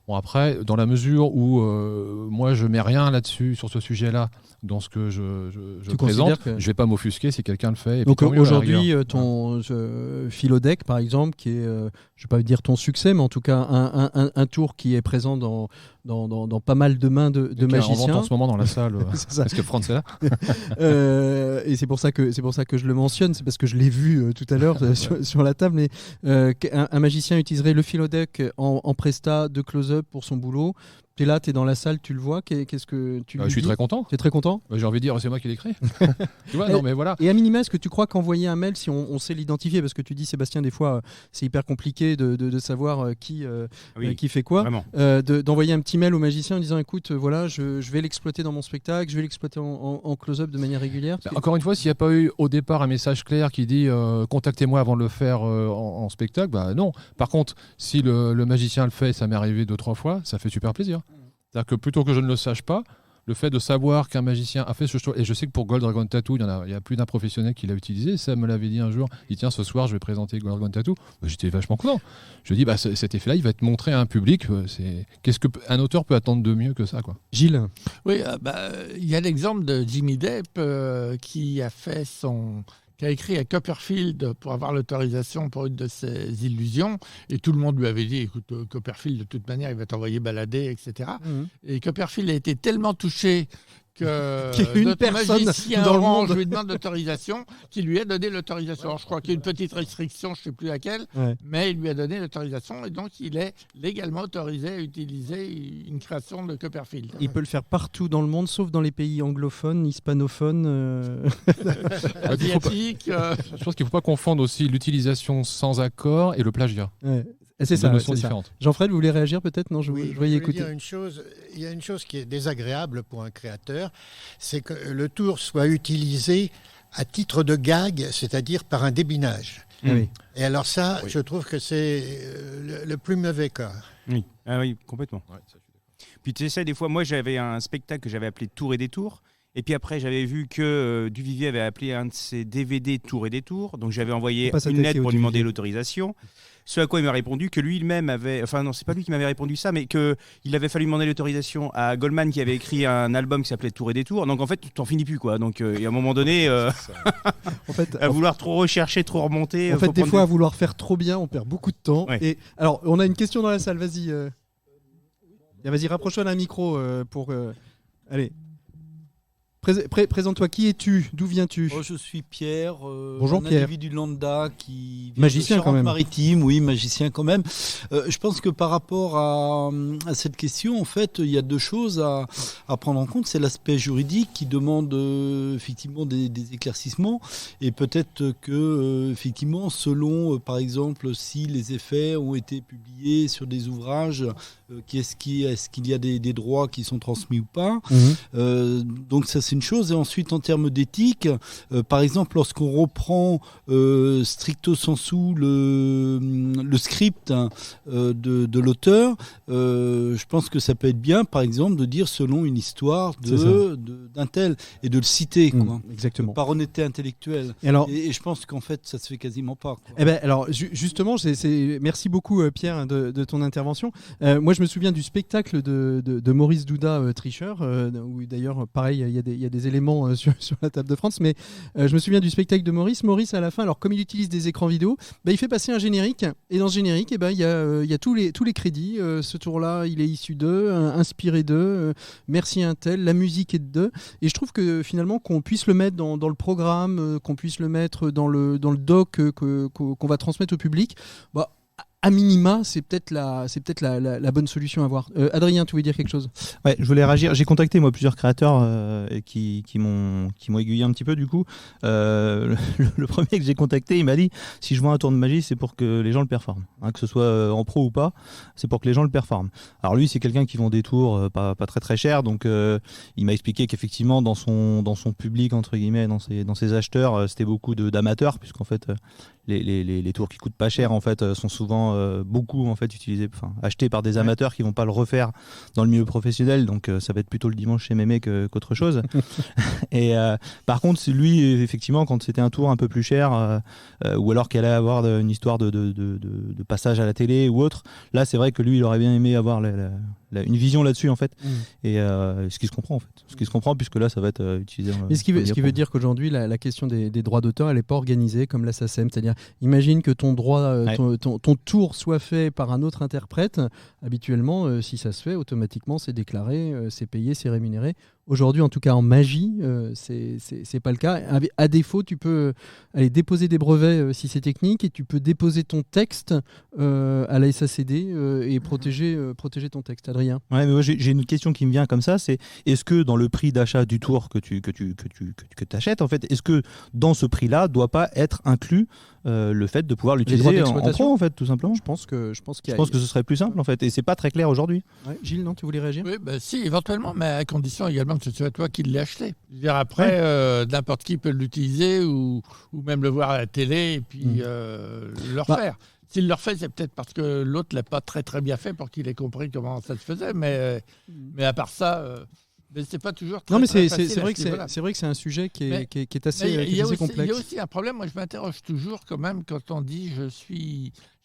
Bon, après, dans la mesure où moi je mets rien là-dessus, sur ce sujet-là, dans ce que je présente, je vais pas m'offusquer si quelqu'un le fait. Et donc puis, aujourd'hui, ton Philodec, par exemple, qui est, je vais pas dire ton succès, mais en tout cas un tour qui est présent dans pas mal de mains de magiciens. En ce moment dans la salle, parce que France est là. Et c'est pour ça que je le mentionne, c'est parce que je l'ai vu tout à l'heure sur la table. Mais un magicien utiliserait le Philodec en presta de close-up pour son boulot. Tu es là, tu es dans la salle, tu le vois. Qu'est-ce que tu lui dis? Je suis très content. Tu es très content? J'ai envie de dire, c'est moi qui l'ai écrit. Tu vois, non, mais voilà. Et à minima, est-ce que tu crois qu'envoyer un mail, si on sait l'identifier, parce que tu dis, Sébastien, des fois, c'est hyper compliqué de savoir qui fait quoi, d'envoyer un petit mail au magicien en disant, écoute, voilà, je vais l'exploiter dans mon spectacle, je vais l'exploiter en close-up de manière régulière. Encore une fois, s'il n'y a pas eu au départ un message clair qui dit contactez-moi avant de le faire en spectacle, bah non. Par contre, si le magicien le fait, et ça m'est arrivé 2-3 fois, ça fait super plaisir. C'est-à-dire que plutôt que je ne le sache pas, le fait de savoir qu'un magicien a fait ce choix, et je sais que pour Gold Dragon Tattoo, il y a plus d'un professionnel qui l'a utilisé. Ça me l'avait dit un jour, il dit tiens, ce soir je vais présenter Gold Dragon Tattoo. J'étais vachement content. Je dis cet effet-là, il va être montré à un public. Qu'est-ce qu'un auteur peut attendre de mieux que ça, quoi. Gilles? Oui, il y a l'exemple de Jimmy Depp qui a écrit à Copperfield pour avoir l'autorisation pour une de ses illusions, et tout le monde lui avait dit écoute, Copperfield de toute manière il va t'envoyer balader, etc. Et Copperfield a été tellement touché que notre magicien dans orange le monde lui demande l'autorisation, qu'il lui a donné l'autorisation. Alors, je crois qu'il y a une petite restriction, je ne sais plus laquelle, mais il lui a donné l'autorisation, et donc il est légalement autorisé à utiliser une création de Copperfield. Il peut le faire partout dans le monde, sauf dans les pays anglophones, hispanophones. Asiatiques. Je pense qu'il ne faut pas confondre aussi l'utilisation sans accord et le plagiat. C'est ça, notions différentes. Jean-Fred, vous voulez réagir peut-être? Non, je voyais écouter. Dire une chose, il y a une chose qui est désagréable pour un créateur, c'est que le tour soit utilisé à titre de gag, c'est-à-dire par un débinage. Oui. Et alors ça, je trouve que c'est le plus mauvais cas. Oui, oui, complètement. Ouais, ça, puis tu sais, des fois, moi j'avais un spectacle que j'avais appelé Tour et Détour. Et puis après, j'avais vu que Duvivier avait appelé un de ses DVD Tour et Détour. Donc j'avais envoyé une lettre pour lui demander l'autorisation. Ce à quoi il m'a répondu que lui-même avait... Enfin non, c'est pas lui qui m'avait répondu ça, mais qu'il avait fallu demander l'autorisation à Goldman qui avait écrit un album qui s'appelait Tour et Détour. Donc en fait, tu t'en finis plus, quoi. Donc et à un moment donné, en fait, à vouloir trop rechercher, trop remonter... En fait, des fois, à vouloir faire trop bien, on perd beaucoup de temps. Ouais. Et alors, on a une question dans la salle, vas-y. Vas-y, rapproche-toi d'un micro pour... Allez. Présente-toi, qui es-tu? D'où viens-tu? Je suis Pierre, Bonjour, un Pierre. individu lambda qui vient Magicien, de quand même. Charente-Maritime, oui, magicien quand même. Je pense que par rapport à cette question, en fait, il y a deux choses à prendre en compte. C'est l'aspect juridique qui demande effectivement des éclaircissements, et peut-être que effectivement, selon par exemple si les effets ont été publiés sur des ouvrages, est-ce qu'il y a des droits qui sont transmis ou pas. Donc ça c'est une chose. Et ensuite en termes d'éthique, par exemple lorsqu'on reprend stricto sensu le script de l'auteur, je pense que ça peut être bien par exemple de dire selon une histoire d'un tel, et de le citer quoi. Exactement. Par honnêteté intellectuelle. Et je pense qu'en fait ça se fait quasiment pas quoi. Eh ben, alors justement, merci beaucoup Pierre de ton intervention. Moi je me souviens du spectacle de Maurice Douda, tricheur, où d'ailleurs pareil il y a des éléments sur la table de France, mais je me souviens du spectacle de Maurice à la fin, alors comme il utilise des écrans vidéo, il fait passer un générique, et dans ce générique il y a tous les crédits. Ce tour-là il est issu d'eux, inspiré d'eux, merci un tel, la musique est d'eux, et je trouve que finalement qu'on puisse le mettre dans le programme, qu'on puisse le mettre dans le doc qu'on va transmettre au public, à minima, c'est peut-être la bonne solution à avoir. Adrien, tu voulais dire quelque chose? Ouais, je voulais réagir. J'ai contacté moi plusieurs créateurs qui m'ont aiguillé un petit peu du coup. Le premier que j'ai contacté, il m'a dit si je vends un tour de magie, c'est pour que les gens le performent, que ce soit en pro ou pas, c'est pour que les gens le performent. Alors lui, c'est quelqu'un qui vend des tours pas très très chers, donc il m'a expliqué qu'effectivement dans son public entre guillemets, dans ses acheteurs, c'était beaucoup d'amateurs, puisqu'en fait les tours qui coûtent pas cher en fait sont souvent beaucoup en fait achetés par des amateurs qui vont pas le refaire dans le milieu professionnel, donc ça va être plutôt le dimanche chez Mémé qu'autre chose. Et par contre c'est lui effectivement quand c'était un tour un peu plus cher ou alors qu'elle allait avoir une histoire de passage à la télé ou autre, là c'est vrai que lui il aurait bien aimé avoir une vision là-dessus en fait. Et ce qui se comprend en fait, puisque là ça va être utilisé. Mais ce qui veut dire qu'aujourd'hui la question des droits d'auteur elle n'est pas organisée comme la SACEM, c'est-à-dire imagine que ton droit ton tour soit fait par un autre interprète. Habituellement si ça se fait automatiquement c'est déclaré, c'est payé, c'est rémunéré. Aujourd'hui, en tout cas en magie, c'est pas le cas. À défaut, tu peux aller déposer des brevets si c'est technique, et tu peux déposer ton texte à la SACD et protéger ton texte. Adrien. Ouais, mais moi j'ai une question qui me vient comme ça, c'est est-ce que dans le prix d'achat du tour que tu achètes, en fait, est-ce que dans ce prix-là doit pas être inclus le fait de pouvoir l'utiliser en pro, en fait, tout simplement? Je pense que ce serait plus simple en fait, et c'est pas très clair aujourd'hui. Ouais. Gilles, non, tu voulais réagir? Oui, si, éventuellement, mais à condition également que ce soit toi qui l'aies acheté. Je veux dire, après, n'importe qui peut l'utiliser ou même le voir à la télé et puis le refaire. S'il le refait, c'est peut-être parce que l'autre l'a pas très très bien fait pour qu'il ait compris comment ça se faisait, mais à part ça. Mais c'est pas toujours très, très facile. C'est vrai que c'est un sujet qui est assez complexe. Il y a aussi un problème. Moi, je m'interroge toujours quand même quand on dit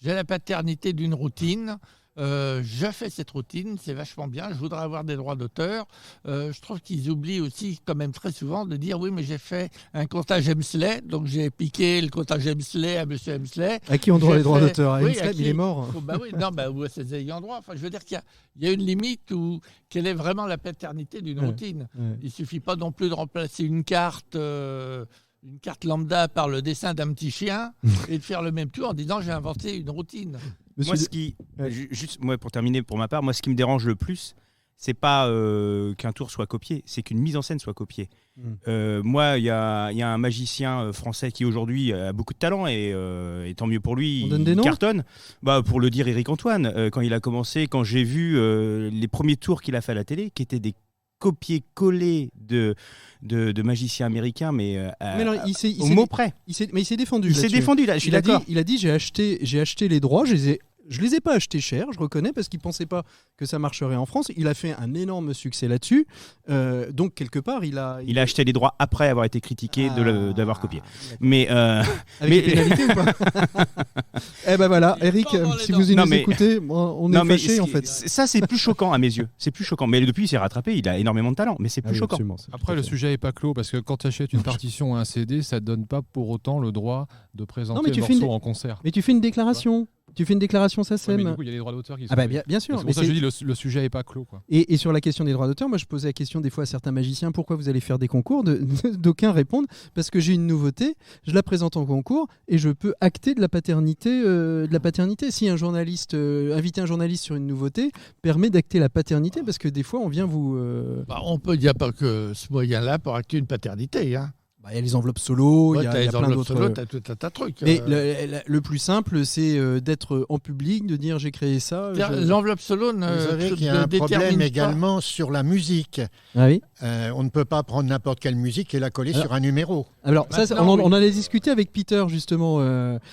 j'ai la paternité d'une routine. Je fais cette routine, c'est vachement bien, je voudrais avoir des droits d'auteur. Je trouve qu'ils oublient aussi quand même très souvent de dire oui, mais j'ai fait un comptage Hemsley, donc j'ai piqué le comptage Hemsley à M. Hemsley. À qui on doit les droits d'auteur? À Hemsley, il est mort. Ou à ses ayants droit. Enfin, je veux dire qu'il y a une limite où quelle est vraiment la paternité d'une routine. Il ne suffit pas non plus de remplacer une carte lambda par le dessin d'un petit chien et de faire le même tour en disant j'ai inventé une routine. Moi, pour terminer, pour ma part, ce qui me dérange le plus, c'est pas qu'un tour soit copié, c'est qu'une mise en scène soit copiée. Moi, il y a un magicien français qui aujourd'hui a beaucoup de talent et tant mieux pour lui, il cartonne. Pour le dire, Éric Antoine, quand il a commencé, quand j'ai vu les premiers tours qu'il a fait à la télé, qui étaient des copier-coller de magiciens américains, mais au mot près. Mais il s'est défendu. Il s'est défendu là, je suis d'accord. Il a dit j'ai acheté les droits, je les ai pas achetés cher, je reconnais, parce qu'il pensait pas que ça marcherait en France. Il a fait un énorme succès là-dessus. Donc quelque part, il a acheté les droits après avoir été critiqué d'avoir copié. Mais avec des pénalités ou pas? Eh ben voilà, Eric, si vous nous écoutez, on est fâchés en fait. Ça c'est plus choquant à mes yeux. C'est plus choquant. Mais depuis, il s'est rattrapé. Il a énormément de talent, mais c'est plus choquant. Après, le sujet est pas clos parce que quand tu achètes une partition ou un CD, ça donne pas pour autant le droit de présenter le morceau en concert. Mais tu fais une déclaration. Tu fais une déclaration Ouais, mais SACEM. du coup, il y a les droits d'auteur qui sont. Ah bah bien sûr. C'est mais pour ça que c'est- je dis le sujet n'est pas clos, quoi. Et sur la question des droits d'auteur, moi je posais la question des fois à certains magiciens, pourquoi vous allez faire des concours d'aucuns répondent, parce que j'ai une nouveauté, je la présente en concours et je peux acter de la paternité. Si un journaliste, inviter un journaliste sur une nouveauté, permet d'acter la paternité, parce que des fois on vient vous... Bah, il n'y a pas que ce moyen-là pour acter une paternité. Hein. Il y a les enveloppes solo, il Ouais, y a, t'as il y a les plein enveloppes d'autres... solo, t'as tout un tas de trucs. Mais le plus simple, c'est d'être en public, de dire j'ai créé ça. L'enveloppe solo ne Vous savez qu'il y a ne un problème détermine pas. également sur la musique. Ah oui. On ne peut pas prendre n'importe quelle musique et la coller Alors- sur un numéro. Alors ça, Maintenant, on en a discuté avec Peter justement.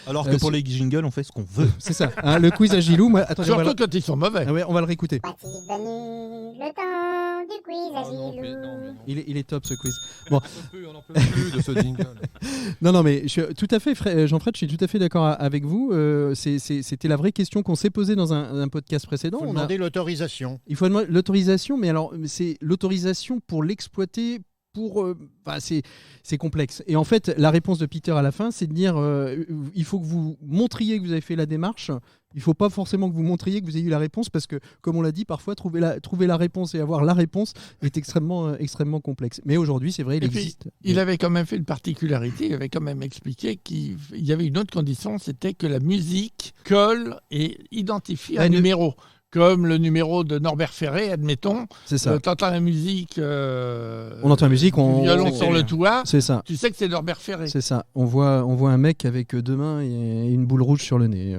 Alors que pour les jingles, on fait ce qu'on veut. C'est ça, hein, le quiz à Gilou. Moi, attendez, on va, Surtout quand ils sont mauvais. ah ouais, on va le réécouter. Voici venu le temps du quiz à Gilou. Il est top ce quiz. Bon, On en peut plus de ce jingle. non, mais je suis tout à fait, Jean-Fred, je suis tout à fait d'accord avec vous. C'était la vraie question qu'on s'est posée dans un podcast précédent. Il faut On a- demander l'autorisation. Il faut demander l'autorisation, mais alors c'est l'autorisation pour l'exploiter. C'est complexe. Et en fait, la réponse de Peter à la fin, c'est de dire il faut que vous montriez que vous avez fait la démarche. Il ne faut pas forcément que vous montriez que vous ayez eu la réponse, parce que, comme on l'a dit, parfois trouver la réponse et avoir la réponse est extrêmement complexe. Mais aujourd'hui, c'est vrai, il Et puis, existe. il avait quand même fait une particularité, il avait quand même expliqué qu'il y avait une autre condition, c'était que la musique colle et identifie un numéro. Comme le numéro de Norbert Ferré, admettons. C'est ça. T'entends la musique. On entend la musique, on violon sur le toit. C'est ça. Tu sais que c'est Norbert Ferré. C'est ça. On voit un mec avec deux mains et une boule rouge sur le nez.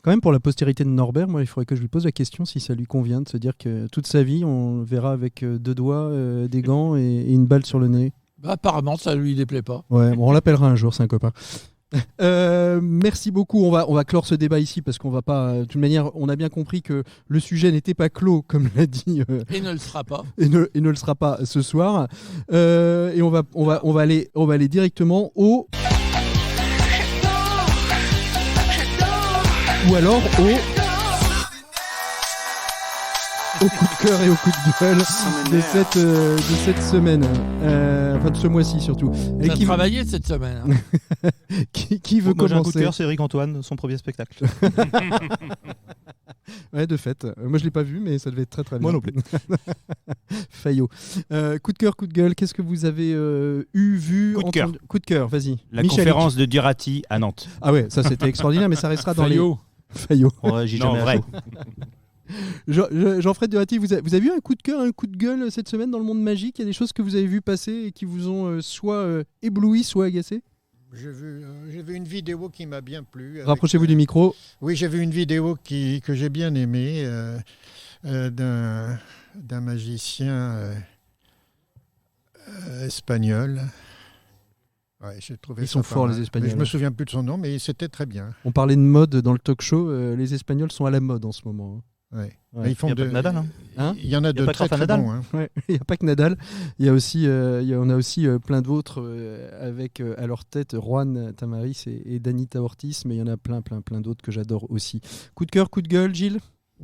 Quand même, pour la postérité de Norbert, moi, il faudrait que je lui pose la question si ça lui convient de se dire que toute sa vie, on le verra avec deux doigts, des gants et une balle sur le nez. Bah, apparemment, ça lui déplaît pas. Ouais, bon, on l'appellera un jour, c'est un copain. Merci beaucoup. On va clore ce débat ici parce qu'on va pas. De toute manière, on a bien compris que le sujet n'était pas clos, comme l'a dit. Et ne le sera pas. Et ne le sera pas ce soir. Et on va aller directement au. Ou alors au coup de cœur et au coup de gueule de cette semaine, enfin de ce mois-ci surtout. Et T'as travaillé cette semaine. Hein. qui veut Moi, j'ai un coup de commencer? cœur, c'est Eric Antoine, son premier spectacle. Ouais, de fait. Moi, je l'ai pas vu, mais ça devait être très très bien. Moi non plus. Fayot. Coup de cœur, coup de gueule. Qu'est-ce que vous avez vu? Coup de cœur. Coup de cœur, vas-y. La Michalik. conférence de Durati à Nantes. Ah ouais, ça c'était extraordinaire, mais ça restera dans Fayot. les. Fayot. Ouais, j'y ai Non, jamais vrai. Jean-Fred Durati, vous avez vu un coup de cœur, un coup de gueule cette semaine dans le monde magique? Il y a des choses que vous avez vu passer et qui vous ont soit ébloui, soit agacé? J'ai vu une vidéo qui m'a bien plu. Rapprochez-vous du micro. Oui, j'ai vu une vidéo que j'ai bien aimée d'un magicien espagnol. Ouais, j'ai trouvé Ils ça sont pas forts, mal. les Espagnols. Mais je me souviens plus de son nom, mais c'était très bien. On parlait de mode dans le talk show. Les Espagnols sont à la mode en ce moment. Ouais. Ouais. Mais ils font Il y a pas que Nadal, hein. Hein? Il y en a de pas que très, Rafa très Nadal. bons. Hein. Ouais, il n'y a pas que Nadal, il y a aussi, on a aussi plein d'autres avec à leur tête Juan Tamaris et Danita Ortiz, mais il y en a plein d'autres que j'adore aussi. Coup de cœur, coup de gueule, Gilles?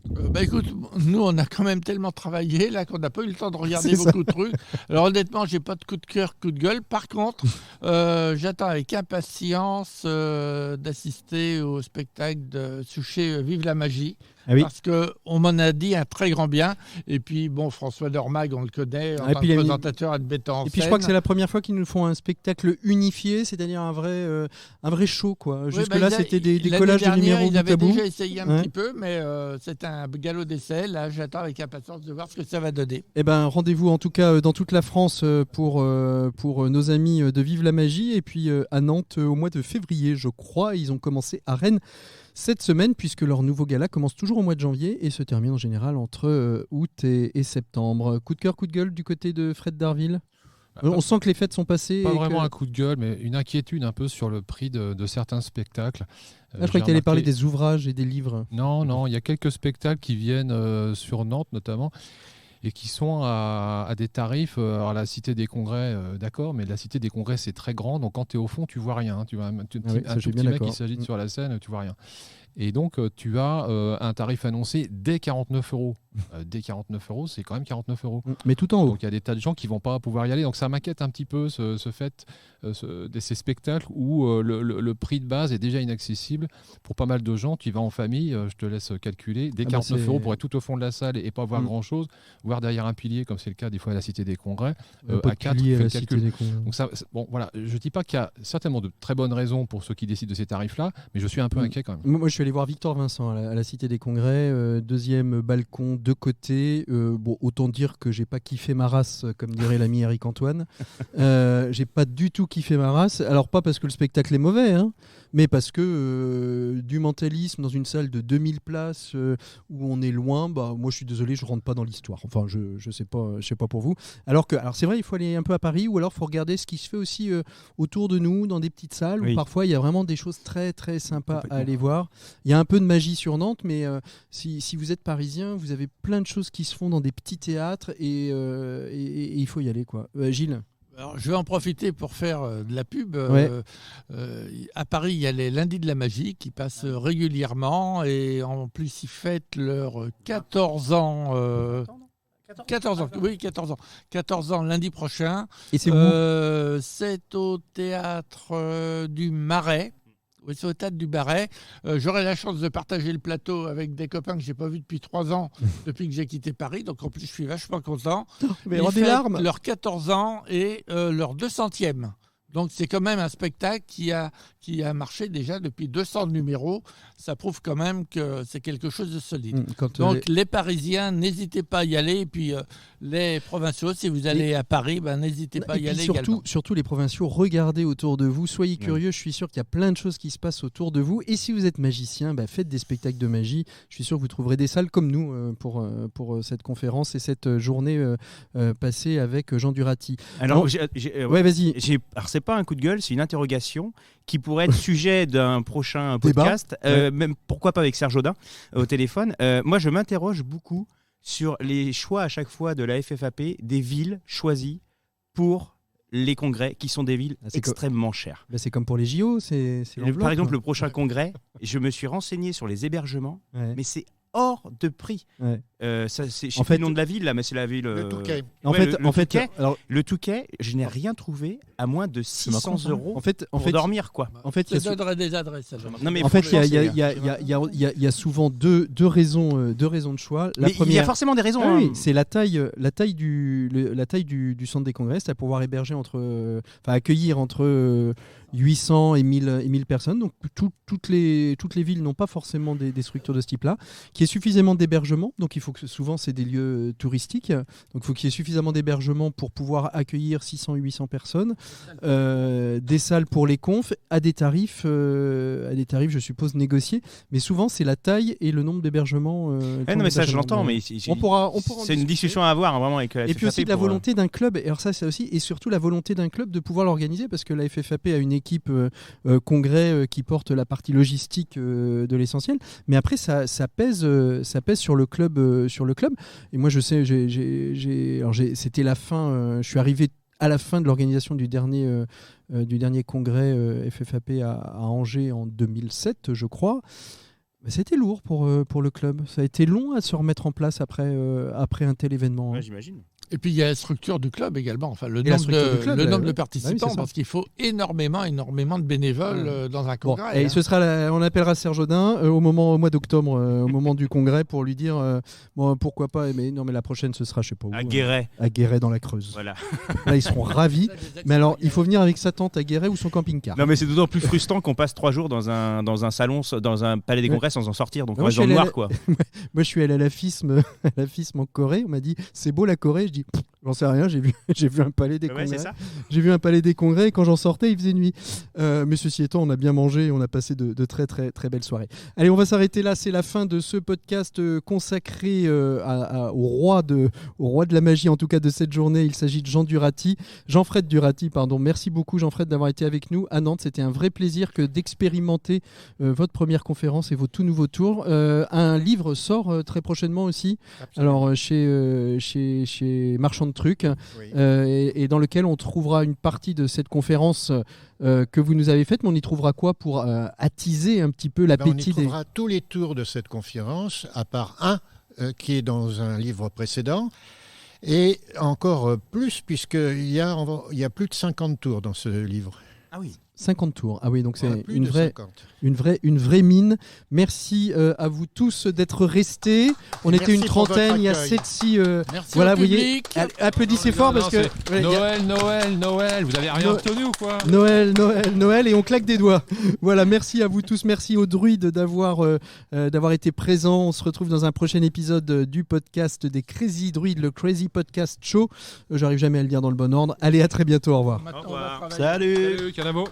Bah écoute, nous on a quand même tellement travaillé là qu'on n'a pas eu le temps de regarder C'est ça. beaucoup de trucs. Alors honnêtement, j'ai pas de coup de cœur, coup de gueule. Par contre, j'attends avec impatience d'assister au spectacle de Souchet Vive la magie. Ah oui. Parce qu'on m'en a dit un très grand bien. Et puis bon, François Dormag, on le connaît en Et tant puis, que il y a présentateur à de metteur en Et puis je scène. crois que c'est la première fois qu'ils nous font un spectacle unifié, c'est-à-dire un vrai show, quoi. Oui, Jusque-là, bah, c'était des l'année collages de dernière, numéros il bout avait à bout. déjà essayé un Ouais. petit peu, mais c'est un galop d'essai. Là, j'attends avec impatience de voir ce que ça va donner. Eh ben, rendez-vous en tout cas dans toute la France pour nos amis de Vive la Magie. Et puis à Nantes au mois de février, je crois. Ils ont commencé à Rennes cette semaine, puisque leur nouveau gala commence toujours au mois de janvier et se termine en général entre août et septembre. Coup de cœur, coup de gueule du côté de Fred Darville? On sent que les fêtes sont passées. Pas et vraiment que- un coup de gueule, mais une inquiétude un peu sur le prix de certains spectacles. Ah, je crois J'ai qu'il allait parler remarqué- des ouvrages et des livres. Non, il y a quelques spectacles qui viennent sur Nantes notamment et qui sont à des tarifs. Alors la Cité des Congrès, d'accord, mais la Cité des Congrès c'est très grand, donc quand tu es au fond, tu vois rien. Tu vois un Ah oui, ça, tout je suis petit bien mec qui d'accord. s'agite sur la scène, tu vois rien. Et donc, tu as un tarif annoncé dès 49 €. Dès 49 €, c'est quand même 49 €. Mais tout en haut. Donc, il y a des tas de gens qui ne vont pas pouvoir y aller. Donc, ça m'inquiète un petit peu ce fait de ces spectacles où le prix de base est déjà inaccessible pour pas mal de gens. Tu y vas en famille, je te laisse calculer. Dès 49 € pour être tout au fond de la salle et pas voir grand-chose, voire derrière un pilier, comme c'est le cas des fois à la Cité des Congrès. À 4, tu fais le calcul. Donc, bon, voilà, je ne dis pas qu'il y a certainement de très bonnes raisons pour ceux qui décident de ces tarifs-là, mais je suis un peu inquiet quand même. Moi, je suis allé voir Victor Vincent à la Cité des Congrès, deuxième balcon de côté. Bon, autant dire que j'ai pas kiffé ma race, comme dirait l'ami Eric Antoine. J'ai pas du tout kiffé ma race. Alors pas parce que le spectacle est mauvais, hein, mais parce que du mentalisme dans une salle de 2000 places où on est loin, bah moi je suis désolé, je rentre pas dans l'histoire. Enfin, je sais pas pour vous. Alors c'est vrai, il faut aller un peu à Paris, ou alors il faut regarder ce qui se fait aussi autour de nous, dans des petites salles où parfois il y a vraiment des choses très très sympas à aller voir. Il y a un peu de magie sur Nantes, mais si vous êtes parisien, vous avez plein de choses qui se font dans des petits théâtres et il faut y aller, quoi. Gilles. Alors, je vais en profiter pour faire de la pub. À Paris, il y a les Lundis de la Magie qui passent régulièrement, et en plus, ils fêtent leurs 14 ans. 14 ans, oui, 14 ans. 14 ans lundi prochain. Et c'est où ? C'est au théâtre du Marais. Oui, c'est au théâtre du Marais. J'aurai la chance de partager le plateau avec des copains que je n'ai pas vus depuis 3 ans, depuis que j'ai quitté Paris. Donc en plus, je suis vachement content. Mais ils des larmes. Leurs 14 ans et leur 200e. Donc c'est quand même un spectacle qui a marché déjà depuis 200 numéros. Ça prouve quand même que c'est quelque chose de solide. Donc les Parisiens, n'hésitez pas à y aller. Et puis les provinciaux, si vous allez à Paris, n'hésitez pas à y aller également. Surtout les provinciaux, regardez autour de vous, soyez curieux. Je suis sûr qu'il y a plein de choses qui se passent autour de vous. Et si vous êtes magicien, faites des spectacles de magie. Je suis sûr que vous trouverez des salles comme nous pour cette conférence et cette journée passée avec Jean Durati. Alors, ouais, vas-y. Alors, c'est pas un coup de gueule, c'est une interrogation qui pourrait être sujet d'un prochain podcast, même pourquoi pas avec Serge Audin au téléphone. Moi, je m'interroge beaucoup sur les choix à chaque fois de la FFAP des villes choisies pour les congrès, qui sont des villes extrêmement chères. C'est comme pour les JO, par exemple, le prochain congrès, je me suis renseigné sur les hébergements, mais c'est hors de prix. Je sais plus le nom de la ville là, mais c'est la ville. Le Touquet. Le Touquet, je n'ai rien trouvé à moins de 600 € pour dormir, quoi. En fait, il y a des adresses. Il y a souvent deux raisons de choix. La première, il y a forcément des raisons. Oui, c'est la taille du centre des congrès, c'est à pouvoir héberger accueillir entre 800 et 1000 personnes. Donc toutes les villes n'ont pas forcément des structures de ce type-là. Qu'il y ait suffisamment d'hébergement. Donc il faut que souvent c'est des lieux touristiques. Donc il faut qu'il y ait suffisamment d'hébergement pour pouvoir accueillir 600 ou 800 personnes. Des salles pour les confs à des tarifs je suppose négociés. Mais souvent c'est la taille et le nombre d'hébergements. Non mais ça je l'entends, mais on pourra c'est une discussion à avoir vraiment avec la FFAP. Et puis aussi de la volonté d'un club. Et alors ça c'est aussi, et surtout la volonté d'un club de pouvoir l'organiser, parce que la FFAP a une équipe congrès qui porte la partie logistique de l'essentiel, mais après ça pèse sur le club. Et moi je sais, c'était la fin. Je suis arrivé à la fin de l'organisation du dernier congrès FFAP à Angers en 2007, je crois. C'était lourd pour le club. Ça a été long à se remettre en place après un tel événement. Ouais, j'imagine. Et puis il y a la structure du club également, enfin le nombre de participants, parce qu'il faut énormément de bénévoles dans un congrès. Et ce sera on appellera Serge Audin au mois d'octobre, au moment du congrès, pour lui dire pourquoi pas. Mais la prochaine ce sera je sais pas où. À Guéret. À Guéret dans la Creuse. Voilà. Là ils seront ravis. Mais alors il faut venir avec sa tente à Guéret ou son camping-car. Non mais c'est d'autant plus frustrant qu'on passe 3 jours dans un salon, dans un palais des congrès sans en sortir. Donc on reste dans le noir, quoi. Moi je suis allé à la FISM en Corée. On m'a dit c'est beau la Corée. Je dis j'en sais rien, j'ai vu un palais des congrès. J'ai vu un palais des congrès et quand j'en sortais, il faisait nuit. Mais ceci étant, on a bien mangé et on a passé de très très très belles soirées. Allez, on va s'arrêter là. C'est la fin de ce podcast consacré au roi de la magie, en tout cas de cette journée. Il s'agit de Jean-Fred Durati, pardon. Merci beaucoup Jean-Fred d'avoir été avec nous à Nantes. C'était un vrai plaisir d'expérimenter votre première conférence et vos tout nouveaux tours. Un livre sort très prochainement aussi. Absolument. Alors chez Marchand de trucs, Oui. et dans lequel on trouvera une partie de cette conférence que vous nous avez faite, mais on y trouvera quoi pour attiser un petit peu On y l'appétit des... trouvera tous les tours de cette conférence, à part un qui est dans un livre précédent, et encore plus, puisqu'il y a plus de 50 tours dans ce livre. Ah oui. 50 tours. Ah oui, donc Voilà, c'est plus une de vraie, 50. une vraie mine. Merci à vous tous d'être restés. On était une pour votre trentaine, il y a accueil. 7-6... Merci voilà, au vous voyez, public. applaudissez fort parce que... ouais, il y a- Noël, vous avez rien No- retenu ou quoi? Noël, et on claque des doigts. Voilà, merci à vous tous, merci aux druides d'avoir été présents. On se retrouve dans un prochain épisode du podcast des Crazy Druides, le Crazy Podcast Show. J'arrive jamais à le dire dans le bon ordre. Allez, à très bientôt, au revoir. Maintenant, Au on va revoir. travailler. Salut. Salut, Canavo.